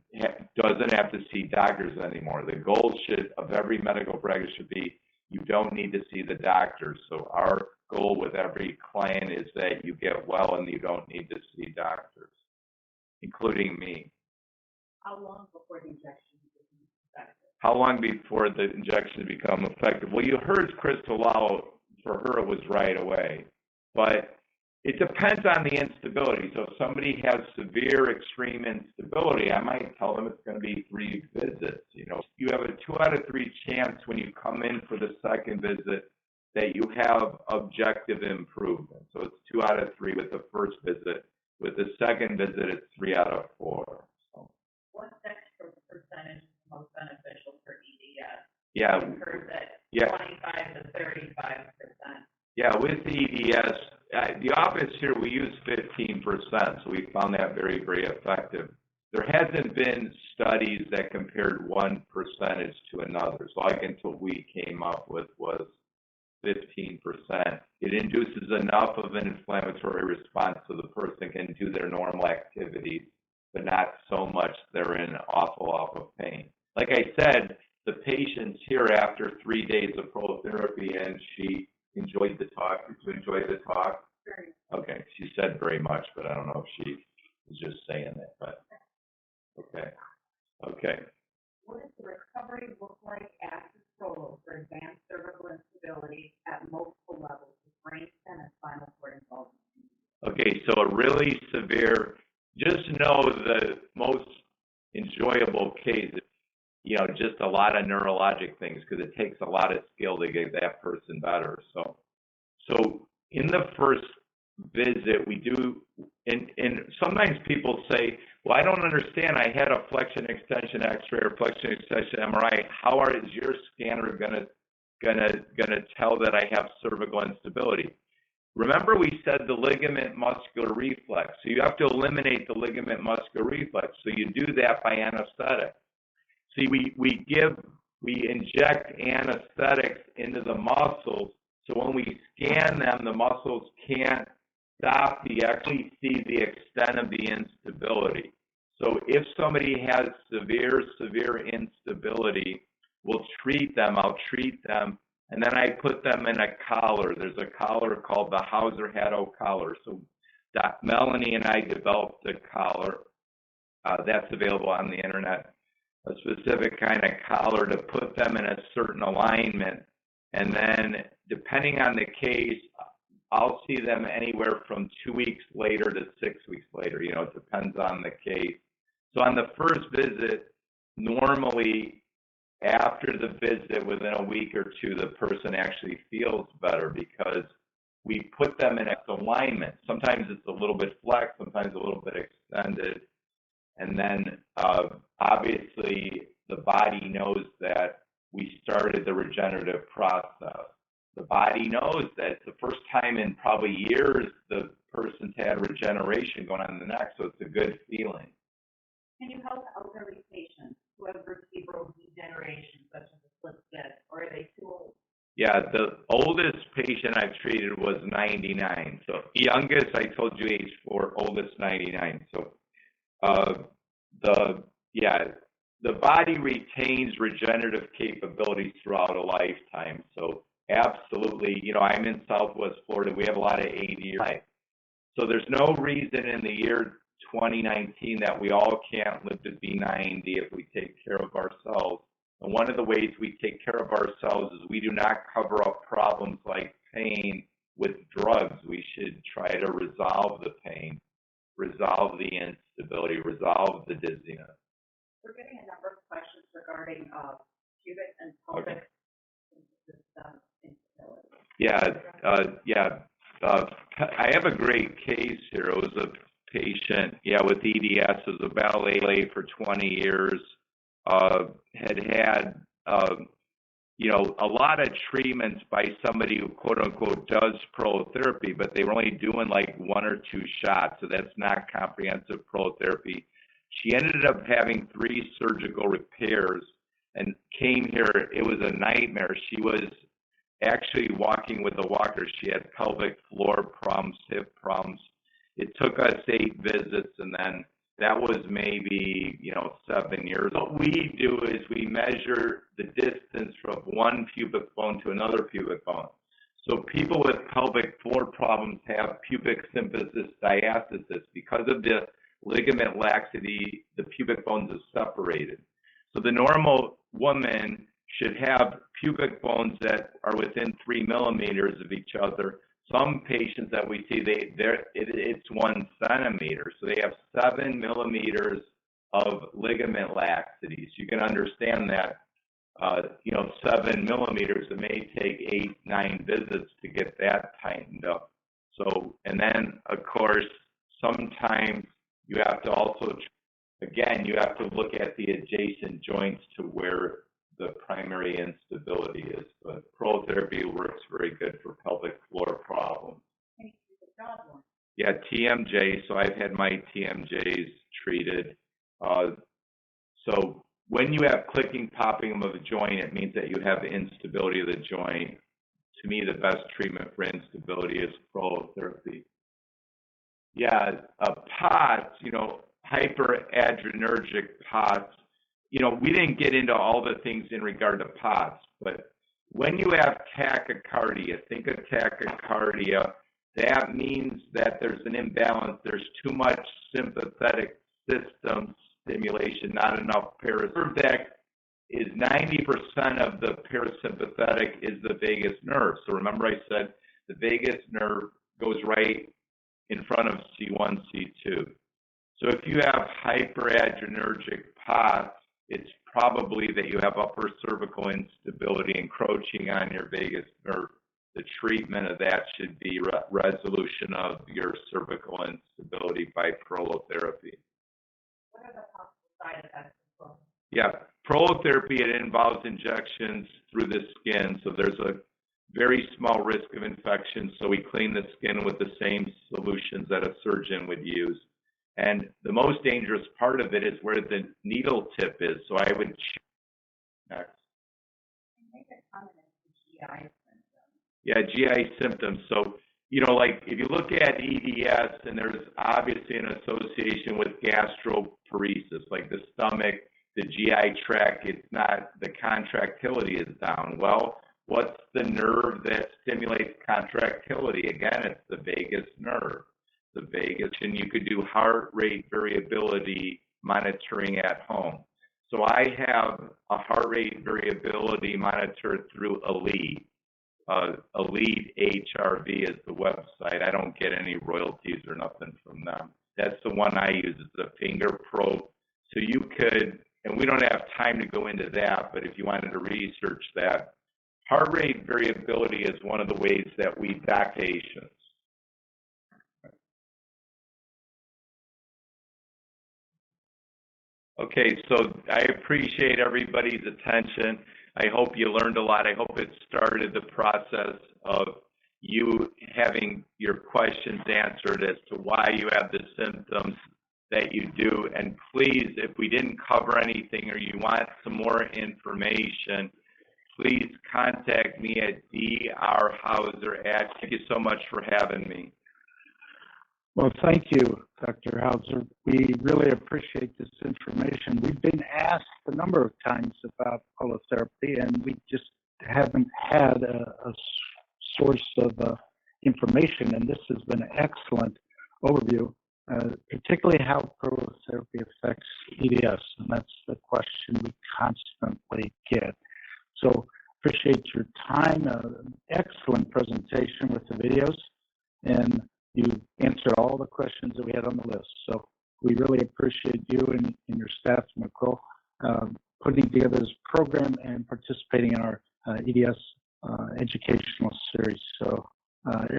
B: doesn't have to see doctors anymore. The goal of every medical practice should be, you don't need to see the doctors. So our goal with every client is that you get well and you don't need to see doctors, including me.
C: How long before the injection becomes effective?
B: How long before the injections become effective? Well, you heard Crystal Lau. For her, it was right away. But it depends on the instability. So if somebody has severe extreme instability, I might tell them it's going to be 3 visits. You have a 2 out of 3 chance when you come in for the second visit that you have objective improvement. So it's 2 out of 3 with the first visit. With the second visit, it's 3 out of 4. So.
C: What extra percentage is most beneficial for EDS?
B: Yeah.
C: I've heard that 25 to 35%.
B: Yeah, with EDS, the office here, we use 15%, so we found that very, very effective. There hasn't been studies that compared one percentage to another, so until we came up with was 15%. It induces enough of an inflammatory response so the person can do their normal activities, but not so much they're in awful pain. Like I said, the patient's here after 3 days of prolotherapy, and she enjoyed the talk. Did you enjoy the talk?
C: Very.
B: Okay, she said very much, but I don't know if she was just saying it. But okay.
C: What does the recovery look like after prolo for advanced cervical instability at multiple levels with brainstem and spinal cord involvement?
B: Okay, so a really severe. Just know the most enjoyable case. Just a lot of neurologic things, because it takes a lot of skill to get that person better. So in the first visit, we do, and sometimes people say, well, I don't understand. I had a flexion extension X-ray or flexion extension MRI. How is your scanner gonna tell that I have cervical instability? Remember we said the ligament muscular reflex. So you have to eliminate the ligament muscular reflex. So you do that by anesthetic. See, we inject anesthetics into the muscles. So when we scan them, the muscles can't stop actually see the extent of the instability. So if somebody has severe instability, we'll treat them, I'll treat them, and then I put them in a collar. There's a collar called the Hauser collar. So Melanie and I developed a collar that's available on the internet, a specific kind of collar to put them in a certain alignment. And then depending on the case, I'll see them anywhere from 2 weeks later to 6 weeks later. You know, it depends on the case. So on the first visit, normally after the visit, within a week or two, the person actually feels better because we put them in alignment. Sometimes it's a little bit flexed, sometimes a little bit extended. And then obviously the body knows that we started the regenerative process. The body knows that it's the first time in probably years the person's had regeneration going on in the neck, so it's a good feeling.
C: Can you help elderly patients who have vertebral degeneration, such as a slip disc, or are they too old?
B: Yeah, the oldest patient I've treated was 99. So youngest, I told you age 4, oldest 99. So the body retains regenerative capabilities throughout a lifetime. So absolutely, you know, I'm in Southwest Florida. We have a lot of 80-year. So there's no reason in the year 2019 that we all can't live to be 90 if we take care of ourselves. And one of the ways we take care of ourselves is we do not cover up problems like pain with drugs. We should try to resolve the pain, resolve the instability, resolve the dizziness.
C: We're getting a number of questions regarding pubic and pelvic system instability. I have a great case here. It was a patient, with EDS, was a ballet for 20 years, had a lot of treatments by somebody who quote unquote does prolotherapy, but they were only doing like 1 or 2 shots, so that's not comprehensive prolotherapy. She ended up having 3 surgical repairs and came here. It was a nightmare. She was actually walking with a walker. She had pelvic floor problems, hip problems. It took us 8 visits, and then that was maybe 7 years. What we do is we measure the distance from one pubic bone to another pubic bone. So people with pelvic floor problems have pubic symphysis diastasis. Because of the ligament laxity, the pubic bones are separated. So the normal woman should have pubic bones that are within 3 millimeters of each other. Some patients that we see, it's 1 centimeter. So they have 7 millimeters of ligament laxity. So you can understand that, 7 millimeters, it may take 8-9 visits to get that tightened up. So, and then of course, sometimes you have to also, again, you have to look at the adjacent joints to where the primary instability is. But prolotherapy works very good for pelvic floor problems. Yeah, TMJ. So I've had my TMJs treated. So when you have clicking, popping of a joint, it means that you have instability of the joint. To me, the best treatment for instability is prolotherapy. Yeah, POTS, hyperadrenergic POTS. We didn't get into all the things in regard to POTS, but when you have tachycardia, think of tachycardia, that means that there's an imbalance. There's too much sympathetic system stimulation, not enough parasympathetic. That is 90% of the parasympathetic is the vagus nerve. So remember I said the vagus nerve goes right in front of C1, C2. So if you have hyperadrenergic POTS, it's probably that you have upper cervical instability encroaching on your vagus nerve. The treatment of that should be resolution of your cervical instability by prolotherapy. What are the possible side effects of prolotherapy? Yeah,
B: prolotherapy, it involves injections through the skin. So there's a
C: very small risk of infection, so we clean the skin with the same solutions that a surgeon would use. And the most dangerous part of it is where the needle tip is, so I would next. Yeah, GI symptoms. So, you know, like if you look at EDS, and there's obviously an association with gastroparesis, like the stomach, the GI tract, it's not, the contractility is down. Well, what's the nerve that stimulates contractility? Again, it's the vagus nerve. The vagus, and you could do heart rate variability monitoring at home. So I have a heart rate variability monitor through Elite. Elite HRV is the website. I don't get any royalties or nothing from them. That's the one I use. It's a finger probe. So you could, and we don't have time to go into that, but if you wanted to research that, heart rate variability is one of the ways that we doc patients. Okay, so I appreciate everybody's attention. I hope you learned a lot. I hope it started the process of you having your questions answered as to why you have the symptoms that you do. And please, if we didn't cover anything or you want some more information, please contact me at drhauser@. Thank you so much for having me.
A: Well, thank you, Dr. Hauser. We really appreciate this information. We've been asked a number of times about prolotherapy, and we just haven't had a source of information, and this has been an excellent overview, particularly how prolotherapy affects EDS, and that's the question we constantly get. So appreciate your time, excellent presentation with the videos, and you answered all the questions that we had on the list. So we really appreciate you and your staff, Nicole, putting together this program and participating in our EDS educational series. So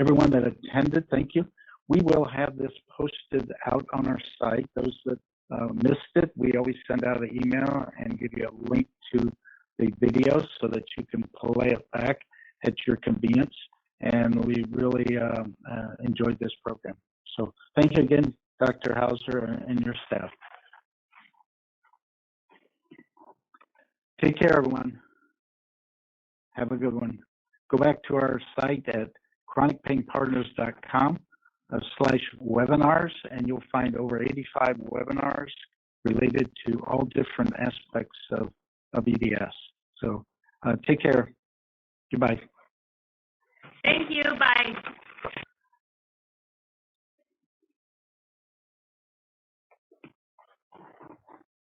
A: everyone that attended, thank you. We will have this posted out on our site. Those that missed it, we always send out an email and give you a link to the videos so that you can play it back at your convenience. And we really enjoyed this program. So thank you again, Dr. Hauser and your staff. Take care, everyone. Have a good one. Go back to our site at chronicpainpartners.com/webinars, and you'll find over 85 webinars related to all different aspects of EDS. So take care. Goodbye.
E: Thank you. Bye.